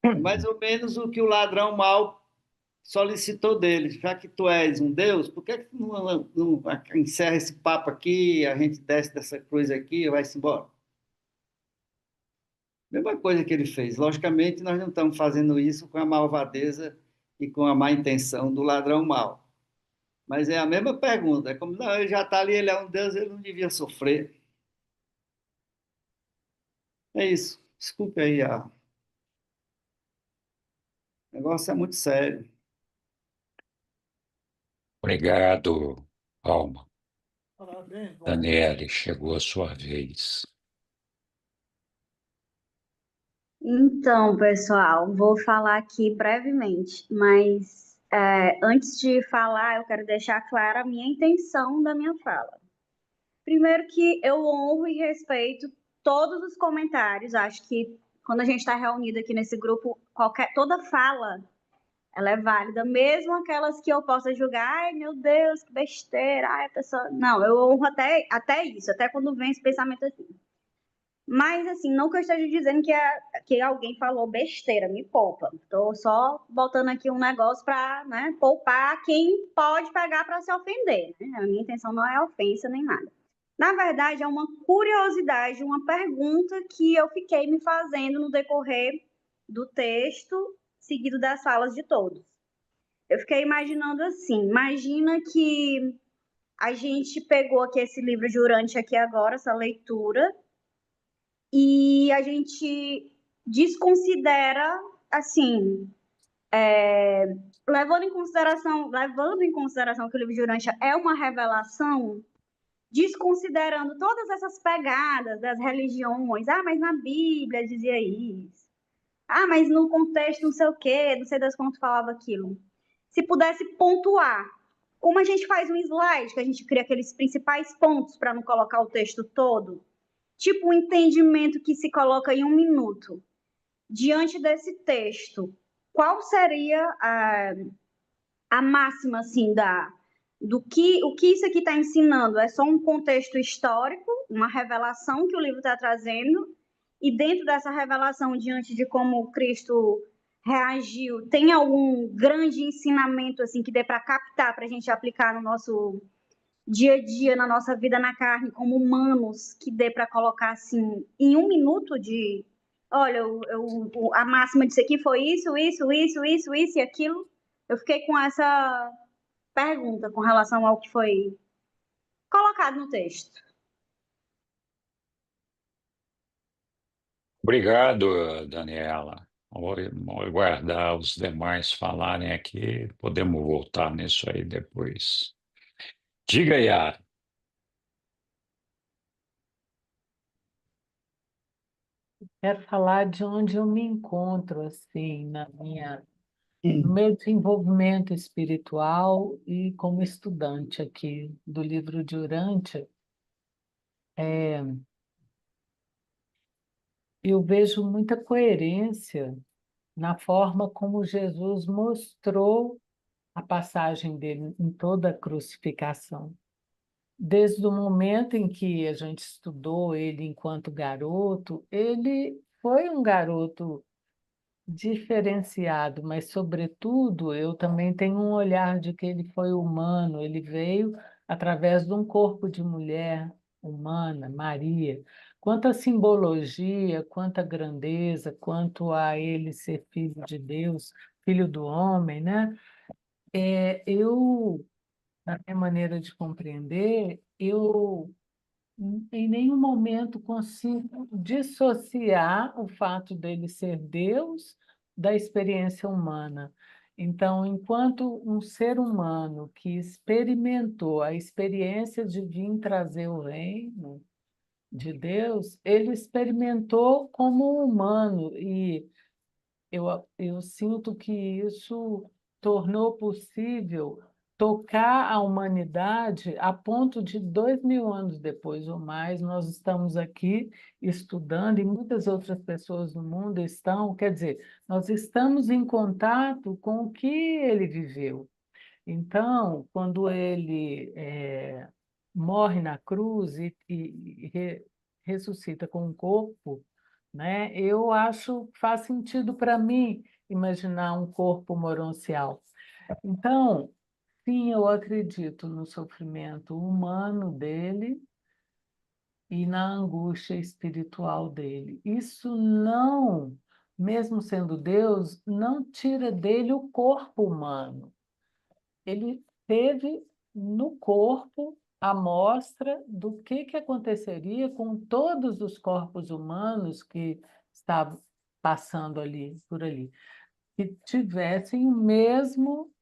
é mais ou menos o que o ladrão mau solicitou dele. Já que tu és um Deus, por que tu não encerra esse papo aqui, a gente desce dessa coisa aqui e vai-se embora? Mesma coisa que ele fez. Logicamente, nós não estamos fazendo isso com a malvadeza e com a má intenção do ladrão mau. Mas é a mesma pergunta. É como, não, ele já está ali, ele é um Deus, ele não devia sofrer. É isso. Desculpe aí, o negócio é muito sério. Obrigado, Alma. Daniele, chegou a sua vez. Então, pessoal, vou falar aqui brevemente, mas antes de falar, eu quero deixar clara a minha intenção da minha fala. Primeiro que eu honro e respeito todos os comentários, acho que quando a gente está reunido aqui nesse grupo, toda fala, ela é válida, mesmo aquelas que eu possa julgar, ai meu Deus, que besteira, ai a pessoa... Não, eu honro até isso, até quando vem esse pensamento assim. Mas, assim, não que eu esteja dizendo que alguém falou besteira, me poupa. Estou só botando aqui um negócio para, né, poupar quem pode pegar para se ofender, né? A minha intenção não é ofensa nem nada. Na verdade, é uma curiosidade, uma pergunta que eu fiquei me fazendo no decorrer do texto, seguido das falas de todos. Eu fiquei imaginando assim, imagina que a gente pegou aqui esse livro durante aqui agora, essa leitura, e a gente desconsidera, assim, levando em consideração que o livro de Urântia é uma revelação, desconsiderando todas essas pegadas das religiões. Ah, mas na Bíblia dizia isso. Ah, mas no contexto não sei o quê, não sei das quantas falava aquilo. Se pudesse pontuar, como a gente faz um slide, que a gente cria aqueles principais pontos para não colocar o texto todo, tipo, um entendimento que se coloca em 1 minuto, diante desse texto, qual seria a máxima, assim, o que isso aqui está ensinando? É só um contexto histórico, uma revelação que o livro está trazendo, e dentro dessa revelação, diante de como Cristo reagiu, tem algum grande ensinamento, assim, que dê para captar, para a gente aplicar no nosso dia a dia, na nossa vida na carne, como humanos, que dê para colocar, assim, em 1 minuto de... Olha, a máxima disso aqui foi isso, isso, isso, isso, isso e aquilo. Eu fiquei com essa pergunta com relação ao que foi colocado no texto. Obrigado, Daniela. Vou aguardar os demais falarem aqui, podemos voltar nisso aí depois. Diga, Yara. Quero falar de onde eu me encontro, assim, no Hum. meu desenvolvimento espiritual e como estudante aqui do livro de Urântia. Eu vejo muita coerência na forma como Jesus mostrou a passagem dele em toda a crucificação. Desde o momento em que a gente estudou ele enquanto garoto, ele foi um garoto diferenciado, mas, sobretudo, eu também tenho um olhar de que ele foi humano, ele veio através de um corpo de mulher humana, Maria. Quanta simbologia, quanta grandeza, quanto a ele ser filho de Deus, filho do homem, né? Na minha maneira de compreender, eu em nenhum momento consigo dissociar o fato dele ser Deus da experiência humana. Então, enquanto um ser humano que experimentou a experiência de vir trazer o reino de Deus, ele experimentou como um humano, e eu sinto que isso tornou possível tocar a humanidade a ponto de 2000 anos depois ou mais, nós estamos aqui estudando e muitas outras pessoas no mundo estão, quer dizer, nós estamos em contato com o que ele viveu. Então, quando ele morre na cruz e ressuscita com um corpo, né? Eu acho que faz sentido para mim imaginar um corpo moroncial. Então, sim, eu acredito no sofrimento humano dele e na angústia espiritual dele. Isso não, mesmo sendo Deus, não tira dele o corpo humano. Ele teve no corpo a mostra do que aconteceria com todos os corpos humanos que estavam passando ali, por ali, que tivessem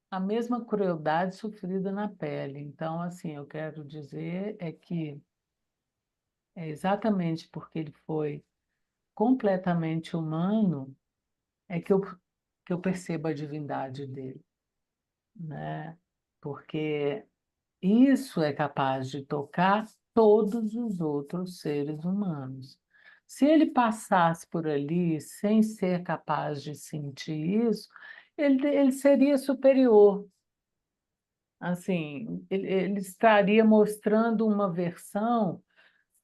a mesma crueldade sofrida na pele. Então, assim, eu quero dizer é que é exatamente porque ele foi completamente humano é que eu percebo a divindade dele, né? Porque isso é capaz de tocar todos os outros seres humanos. Se ele passasse por ali sem ser capaz de sentir isso, ele seria superior. Assim, ele estaria mostrando uma versão,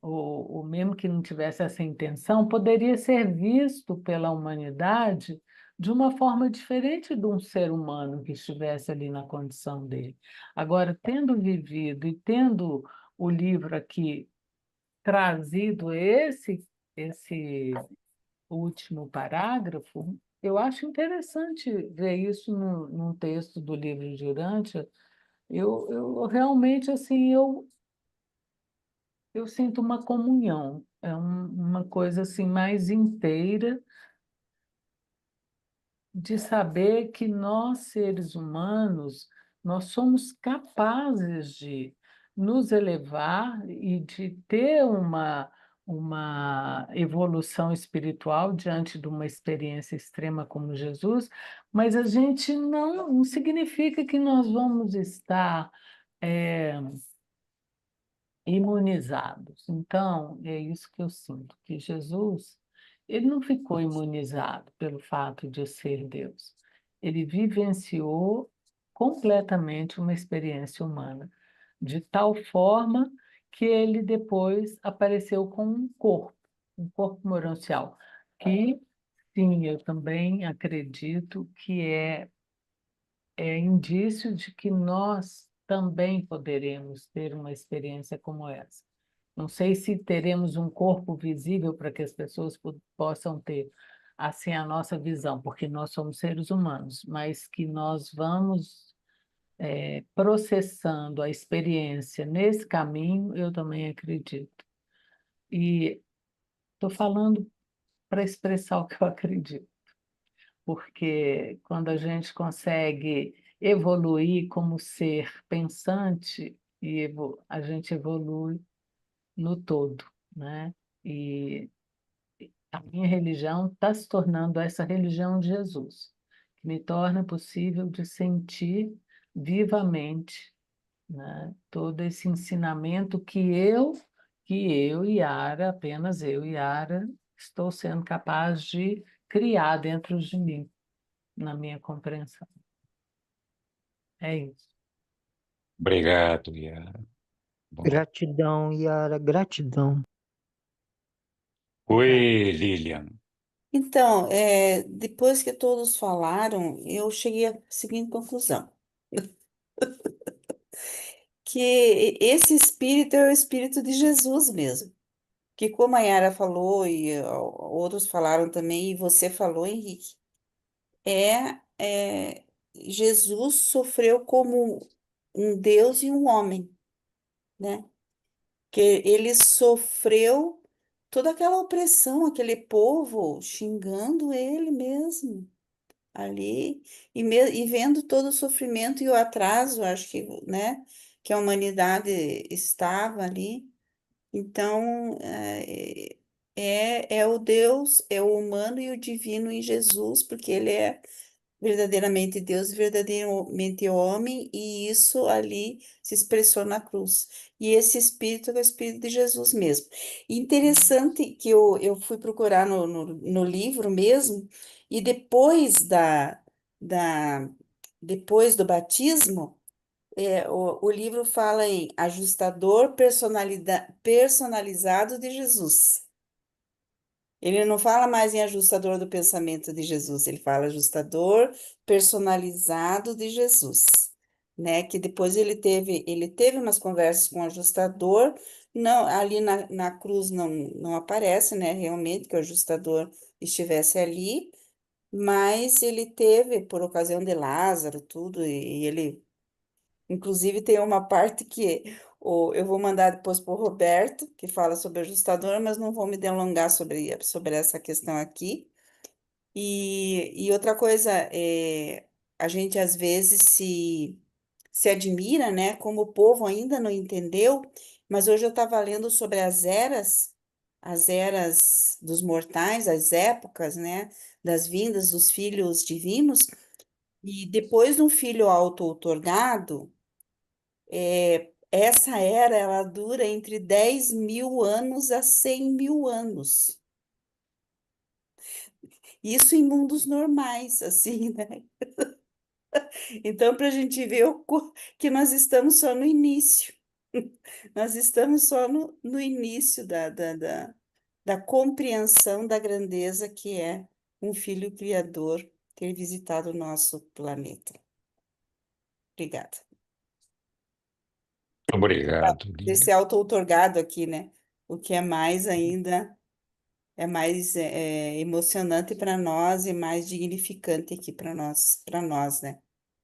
ou mesmo que não tivesse essa intenção, poderia ser visto pela humanidade de uma forma diferente de um ser humano que estivesse ali na condição dele. Agora, tendo vivido e tendo o livro aqui trazido esse último parágrafo, eu acho interessante ver isso num texto do livro de Urântia. Eu realmente, assim, eu sinto uma comunhão, uma coisa assim mais inteira de saber que nós, seres humanos, nós somos capazes de nos elevar e de ter uma evolução espiritual diante de uma experiência extrema como Jesus, mas a gente não significa que nós vamos estar imunizados. Então, é isso que eu sinto, que Jesus, ele não ficou imunizado pelo fato de ser Deus. Ele vivenciou completamente uma experiência humana, de tal forma que ele depois apareceu com um corpo morancial, que, sim, eu também acredito que é indício de que nós também poderemos ter uma experiência como essa. Não sei se teremos um corpo visível para que as pessoas possam ter assim a nossa visão, porque nós somos seres humanos, mas que nós vamos processando a experiência nesse caminho, eu também acredito. E estou falando para expressar o que eu acredito, porque quando a gente consegue evoluir como ser pensante, a gente evolui no todo, né? E a minha religião está se tornando essa religião de Jesus, que me torna possível de sentir vivamente, né, todo esse ensinamento que eu, Yara, apenas eu, Yara, estou sendo capaz de criar dentro de mim, na minha compreensão. É isso. Obrigado, Yara. Bom. Gratidão, Yara, gratidão. Oi, Lilian. Então, depois que todos falaram, eu cheguei à seguinte conclusão, que esse espírito é o espírito de Jesus mesmo. Que como a Yara falou e outros falaram também, e você falou, Henrique, é Jesus sofreu como um Deus e um homem, né? Que ele sofreu toda aquela opressão, aquele povo xingando ele mesmo ali, e vendo todo o sofrimento e o atraso, acho que, né, que a humanidade estava ali. Então, é o Deus, é o humano e o divino em Jesus, porque ele é verdadeiramente Deus e verdadeiramente homem, e isso ali se expressou na cruz. E esse Espírito é o Espírito de Jesus mesmo. Interessante que eu fui procurar no livro mesmo, e da, depois do batismo, o livro fala em ajustador personalizado de Jesus. Ele não fala mais em ajustador do pensamento de Jesus, ele fala ajustador personalizado de Jesus, né? Que depois ele teve umas conversas com o ajustador, não, ali na cruz não aparece, né? Realmente que o ajustador estivesse ali, mas ele teve, por ocasião de Lázaro, tudo, e ele inclusive, tem uma parte que eu vou mandar depois para o Roberto, que fala sobre ajustador, mas não vou me delongar sobre essa questão aqui. E outra coisa, a gente às vezes se admira, né, como o povo ainda não entendeu, mas hoje eu estava lendo sobre as eras dos mortais, as épocas, né, das vindas dos filhos divinos, e depois de um filho auto-outorgado, essa era, ela dura entre 10.000 anos a 100.000 anos. Isso em mundos normais, assim, né? Então, para a gente ver que nós estamos só no início. Nós estamos só no início da compreensão da grandeza que é um filho criador ter visitado o nosso planeta. Obrigada. Obrigado, Desse Lilian. auto-outorgado aqui, né? O que é mais ainda. É mais emocionante para nós e mais dignificante aqui para nós, né?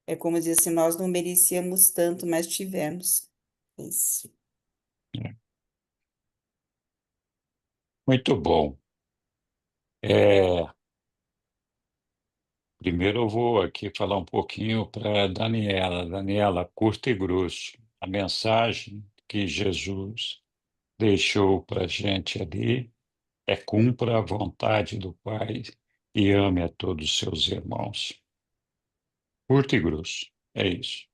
É como dizer assim, nós não merecíamos tanto, mas tivemos. Isso. Muito bom. Primeiro eu vou aqui falar um pouquinho para Daniela. Daniela, curto e grosso. A mensagem que Jesus deixou para a gente ali é: cumpra a vontade do Pai e ame a todos os seus irmãos. Curto e grosso, é isso.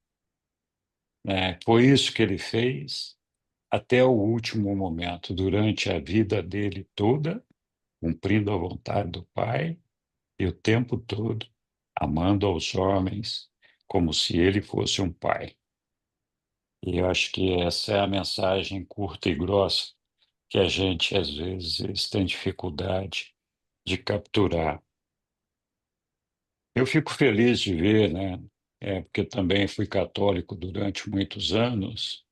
Foi isso que ele fez até o último momento, durante a vida dele toda, cumprindo a vontade do Pai e o tempo todo amando aos homens como se ele fosse um pai. E eu acho que essa é a mensagem curta e grossa que a gente, às vezes, tem dificuldade de capturar. Eu fico feliz de ver, né? Porque também fui católico durante muitos anos,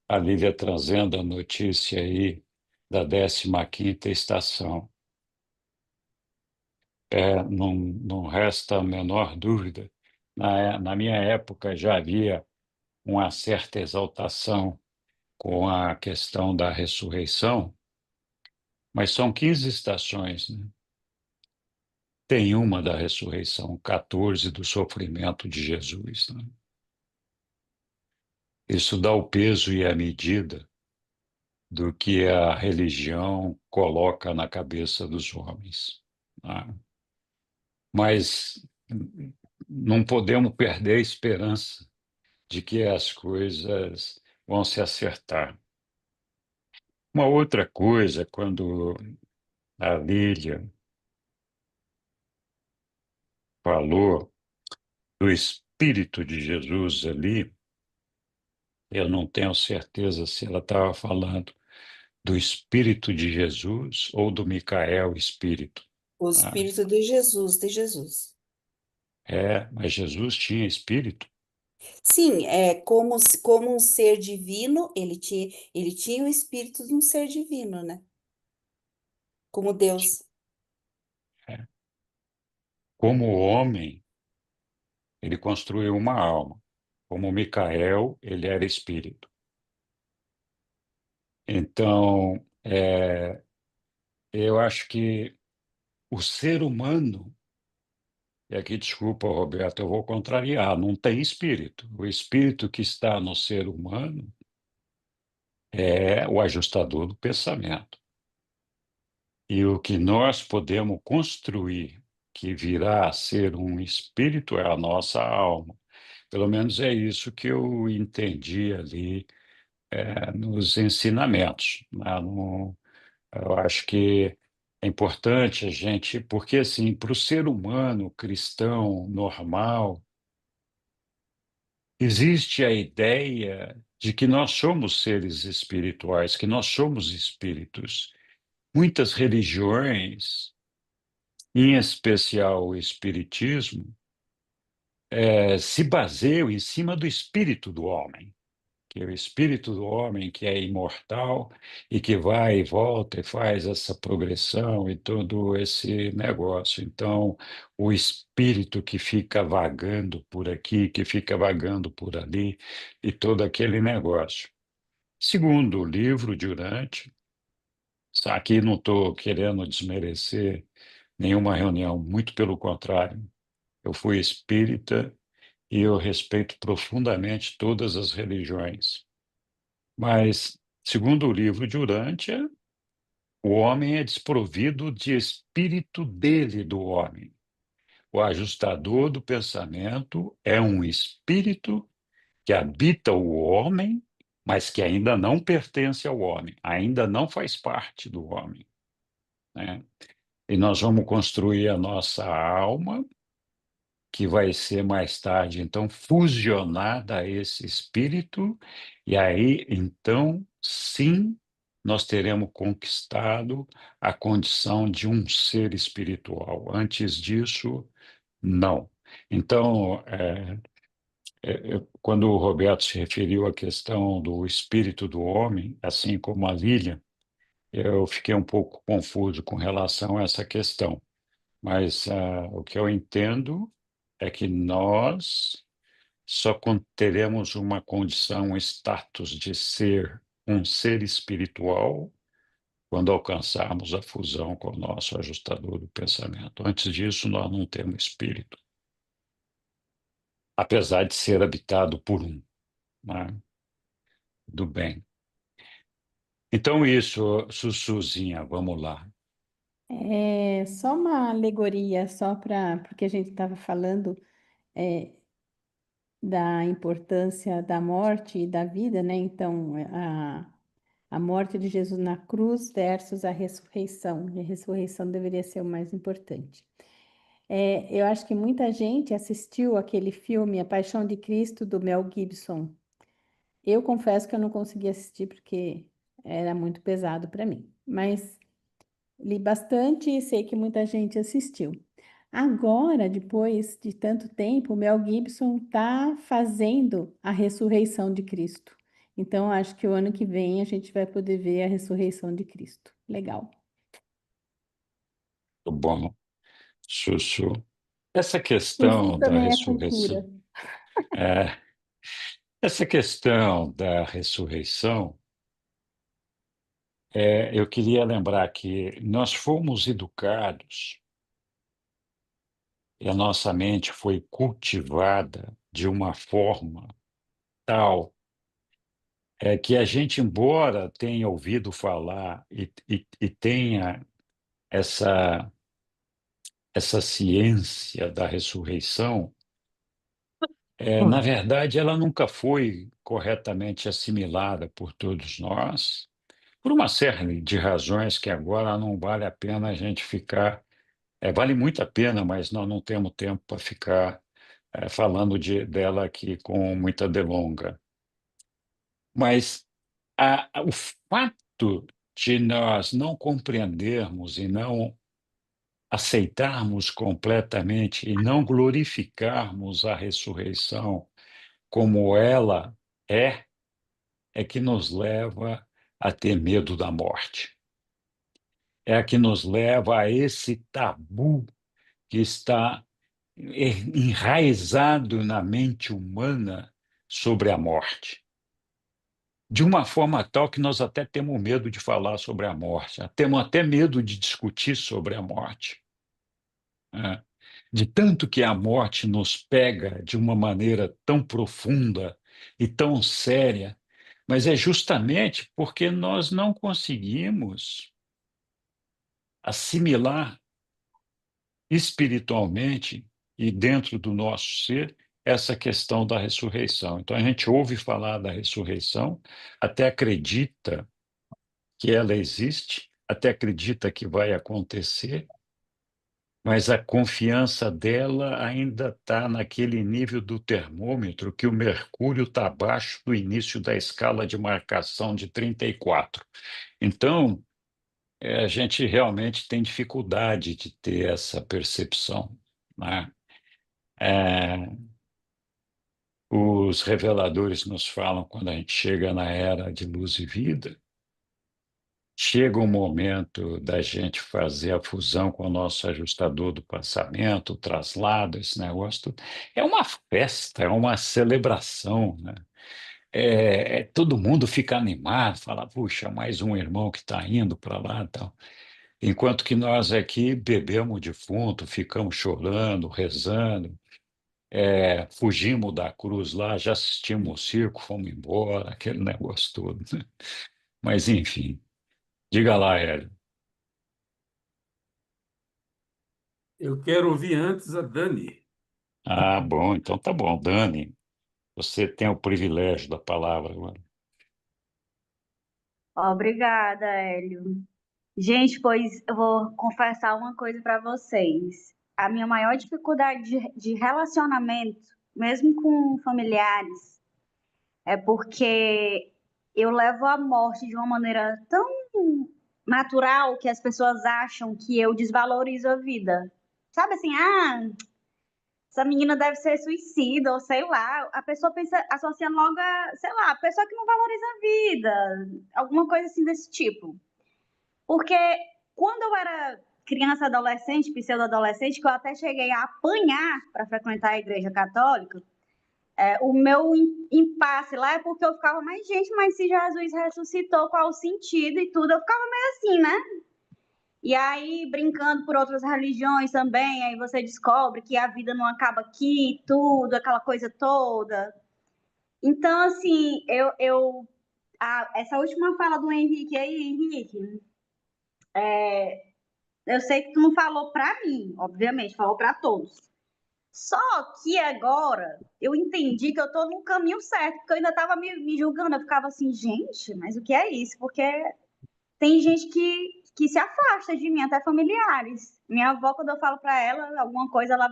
a Lívia trazendo a notícia aí da 15ª estação. Não resta a menor dúvida. Na minha época já havia uma certa exaltação com a questão da ressurreição, mas são 15 estações, né? Tem uma da ressurreição, 14 do sofrimento de Jesus, né? Isso dá o peso e a medida do que a religião coloca na cabeça dos homens, né? Mas não podemos perder a esperança de que as coisas vão se acertar. Uma outra coisa, quando a Lília falou do Espírito de Jesus ali, eu não tenho certeza se ela estava falando do Espírito de Jesus ou do Micael Espírito. O Ah, Espírito de Jesus, de Jesus. mas Jesus tinha Espírito? Sim, é como um ser divino, ele tinha o espírito de um ser divino, né? Como Deus. É. Como homem, ele construiu uma alma. Como Micael, ele era Espírito. Então, eu acho que o ser humano, e aqui desculpa, Roberto, eu vou contrariar, não tem espírito. O espírito que está no ser humano é o ajustador do pensamento. E o que nós podemos construir, que virá a ser um espírito, é a nossa alma. Pelo menos é isso que eu entendi ali, nos ensinamentos, né? Eu acho que é importante a gente, porque assim, para o ser humano cristão normal, existe a ideia de que nós somos seres espirituais, que nós somos espíritos. Muitas religiões, em especial o espiritismo, se baseiam em cima do espírito do homem, que é o espírito do homem que é imortal e que vai e volta e faz essa progressão e todo esse negócio. Então, o espírito que fica vagando por aqui, que fica vagando por ali, e todo aquele negócio. Segundo o livro de Urante, aqui não estou querendo desmerecer nenhuma reunião, muito pelo contrário, eu fui espírita e eu respeito profundamente todas as religiões. Mas, segundo o livro de Urântia, o homem é desprovido de espírito dele, do homem. O ajustador do pensamento é um espírito que habita o homem, mas que ainda não pertence ao homem, ainda não faz parte do homem, né? E nós vamos construir a nossa alma, que vai ser mais tarde, então, fusionada a esse espírito, e aí, então, sim, nós teremos conquistado a condição de um ser espiritual. Antes disso, não. Então, quando o Roberto se referiu à questão do espírito do homem, assim como a Lília, eu fiquei um pouco confuso com relação a essa questão. Mas o que eu entendo é que nós só teremos uma condição, um status de ser um ser espiritual quando alcançarmos a fusão com o nosso ajustador do pensamento. Antes disso, nós não temos espírito, apesar de ser habitado por um, né, do bem. Então, isso, Sussuzinha, vamos lá. É só uma alegoria, porque a gente estava falando da importância da morte e da vida, né? Então, A morte de Jesus na cruz versus a ressurreição. E a ressurreição deveria ser o mais importante. Eu acho que muita gente assistiu aquele filme A Paixão de Cristo, do Mel Gibson. Eu confesso que eu não consegui assistir porque era muito pesado para mim. Mas li bastante e sei que muita gente assistiu. Agora, depois de tanto tempo, o Mel Gibson está fazendo a ressurreição de Cristo. Então, acho que o ano que vem a gente vai poder ver a ressurreição de Cristo. Legal. Muito bom, Sussu. Essa Sussu questão da também é cultura. ressurreição, é, essa questão da ressurreição, eu queria lembrar que nós fomos educados e a nossa mente foi cultivada de uma forma tal que a gente, embora tenha ouvido falar e tenha essa, essa ciência da ressurreição, na verdade, ela nunca foi corretamente assimilada por todos nós, por uma série de razões que agora não vale a pena a gente ficar. Vale muito a pena, mas nós não temos tempo para ficar falando dela aqui com muita delonga. Mas o fato de nós não compreendermos e não aceitarmos completamente e não glorificarmos a ressurreição como ela é que nos leva a ter medo da morte. É a que nos leva a esse tabu que está enraizado na mente humana sobre a morte. De uma forma tal que nós até temos medo de falar sobre a morte, temos até medo de discutir sobre a morte. Né? De tanto que a morte nos pega de uma maneira tão profunda e tão séria, mas é justamente porque nós não conseguimos assimilar espiritualmente e dentro do nosso ser essa questão da ressurreição. Então a gente ouve falar da ressurreição, até acredita que ela existe, até acredita que vai acontecer, mas a confiança dela ainda está naquele nível do termômetro que o mercúrio está abaixo do início da escala de marcação de 34. Então, a gente realmente tem dificuldade de ter essa percepção, né? Os reveladores nos falam quando a gente chega na era de luz e vida, chega o momento da gente fazer a fusão com o nosso ajustador do passamento, o traslado, esse negócio tudo. É uma festa, é uma celebração, né? Todo mundo fica animado, fala, puxa, mais um irmão que está indo para lá e tal. Enquanto que nós aqui bebemos o defunto, ficamos chorando, rezando, fugimos da cruz lá, já assistimos o circo, fomos embora, aquele negócio todo, né? Mas, enfim, diga lá, Hélio. Eu quero ouvir antes a Dani. Ah, bom, então tá bom. Dani, você tem o privilégio da palavra agora. Obrigada, Hélio. Gente, pois eu vou confessar uma coisa para vocês. A minha maior dificuldade de relacionamento, mesmo com familiares, é porque eu levo a morte de uma maneira tão natural que as pessoas acham que eu desvalorizo a vida. Sabe assim, essa menina deve ser suicida, ou sei lá. A pessoa pensa, associando logo a, sei lá, a pessoa que não valoriza a vida, alguma coisa assim desse tipo. Porque quando eu era criança, adolescente, pseudo-adolescente, que eu até cheguei a apanhar para frequentar a igreja católica, o meu impasse lá é porque eu ficava, mas gente, mas se Jesus ressuscitou, qual o sentido e tudo? Eu ficava meio assim, né? E aí, brincando por outras religiões também, aí você descobre que a vida não acaba aqui, tudo, aquela coisa toda. Então, assim, essa última fala do Henrique aí, Henrique, eu sei que tu não falou para mim, obviamente, falou para todos. Só que agora eu entendi que eu tô no caminho certo, porque eu ainda tava me julgando, eu ficava assim, gente, mas o que é isso? Porque tem gente que se afasta de mim, até familiares. Minha avó, quando eu falo para ela alguma coisa, ela,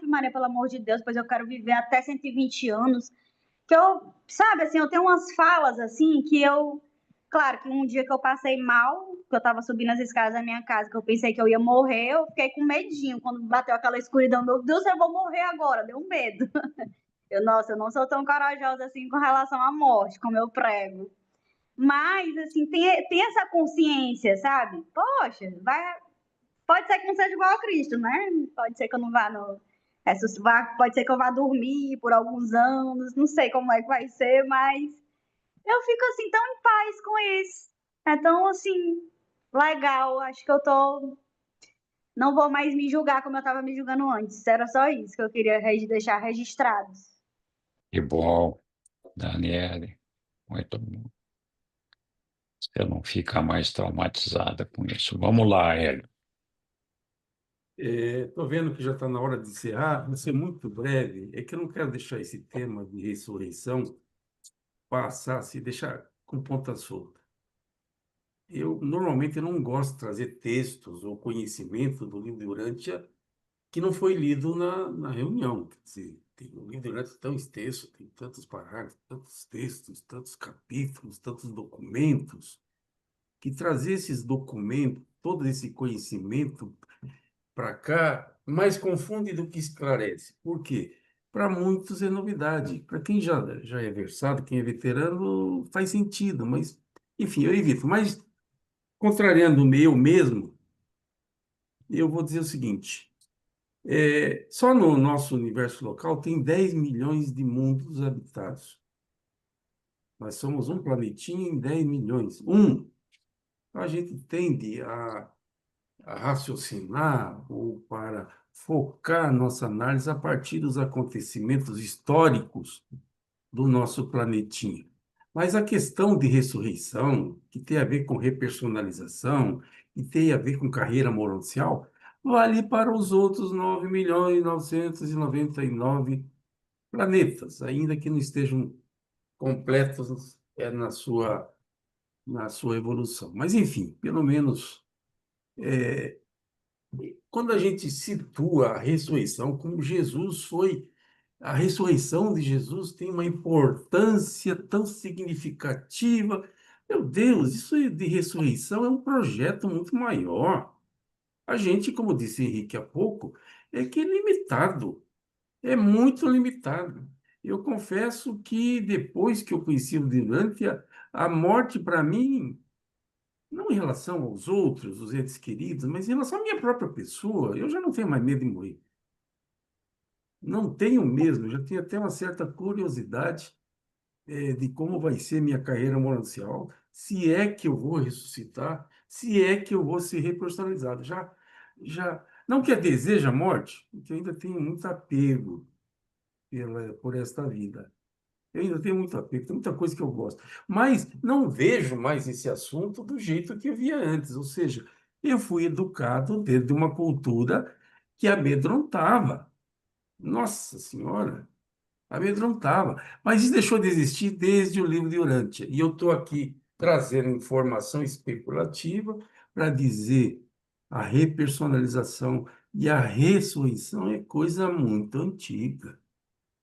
Maria, pelo amor de Deus, pois eu quero viver até 120 anos. Que eu, sabe, assim, eu tenho umas falas, assim, que eu... Claro que um dia que eu passei mal, que eu tava subindo as escadas da minha casa, que eu pensei que eu ia morrer, eu fiquei com medinho. Quando bateu aquela escuridão, meu Deus, eu vou morrer agora, deu um medo. Nossa, eu não sou tão corajosa assim com relação à morte, como eu prego. Mas, assim, tem essa consciência, sabe? Poxa, pode ser que não seja igual a Cristo, né? Pode ser que eu não vá no. Pode ser que eu vá dormir por alguns anos, não sei como é que vai ser, mas eu fico assim tão em paz com isso. É tão assim, legal. Acho que eu tô. Não vou mais me julgar como eu estava me julgando antes. Era só isso que eu queria deixar registrado. Que bom, Daniele. Muito bom. Você não fica mais traumatizada com isso. Vamos lá, Hélio. Estou vendo que já está na hora de encerrar, vou ser muito breve. É que eu não quero deixar esse tema de ressurreição passar, se deixar com ponta solta. Eu normalmente eu não gosto de trazer textos ou conhecimento do livro de Urântia que não foi lido na reunião. Quer dizer, o livro de Urântia é tão extenso, tem tantos parágrafos, tantos textos, tantos capítulos, tantos documentos, que trazer esses documentos, todo esse conhecimento para cá, mais confunde do que esclarece. Por quê? Para muitos é novidade. Para quem já é versado, quem é veterano, faz sentido, mas, enfim, eu evito. Mas, contrariando eu mesmo, eu vou dizer o seguinte: só no nosso universo local tem 10 milhões de mundos habitados. Nós somos um planetinha em 10 milhões. A gente tende a raciocinar ou para focar nossa análise a partir dos acontecimentos históricos do nosso planetinha. Mas a questão de ressurreição, que tem a ver com repersonalização, que tem a ver com carreira moral, vale para os outros 9.999 planetas, ainda que não estejam completos na sua evolução. Mas, enfim, pelo menos quando a gente situa a ressurreição como Jesus foi, a ressurreição de Jesus tem uma importância tão significativa. Meu Deus, isso de ressurreição é um projeto muito maior. A gente, como disse Henrique há pouco, é que é limitado, é muito limitado. Eu confesso que depois que eu conheci o Dilântia, a morte para mim não em relação aos outros, os entes queridos, mas em relação à minha própria pessoa, eu já não tenho mais medo de morrer. Não tenho mesmo, já tenho até uma certa curiosidade de como vai ser minha carreira morancial, se é que eu vou ressuscitar, se é que eu vou ser repersonalizado. Não que eu deseje a morte, porque eu ainda tenho muito apego por esta vida. Eu ainda tenho muito apego, tem muita coisa que eu gosto. Mas não vejo mais esse assunto do jeito que eu via antes. Ou seja, eu fui educado dentro de uma cultura que amedrontava. Nossa Senhora, amedrontava. Mas isso deixou de existir desde o livro de Urântia. E eu estou aqui trazendo informação especulativa para dizer a repersonalização e a ressurreição é coisa muito antiga.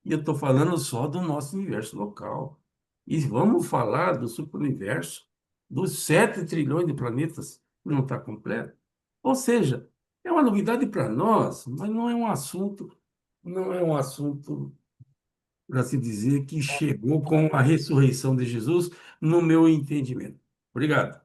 E eu estou falando só do nosso universo local. E vamos falar do superuniverso, dos 7 trilhões de planetas que não está completo. Ou seja, é uma novidade para nós, mas não é um assunto, para se dizer, que chegou com a ressurreição de Jesus, no meu entendimento. Obrigado.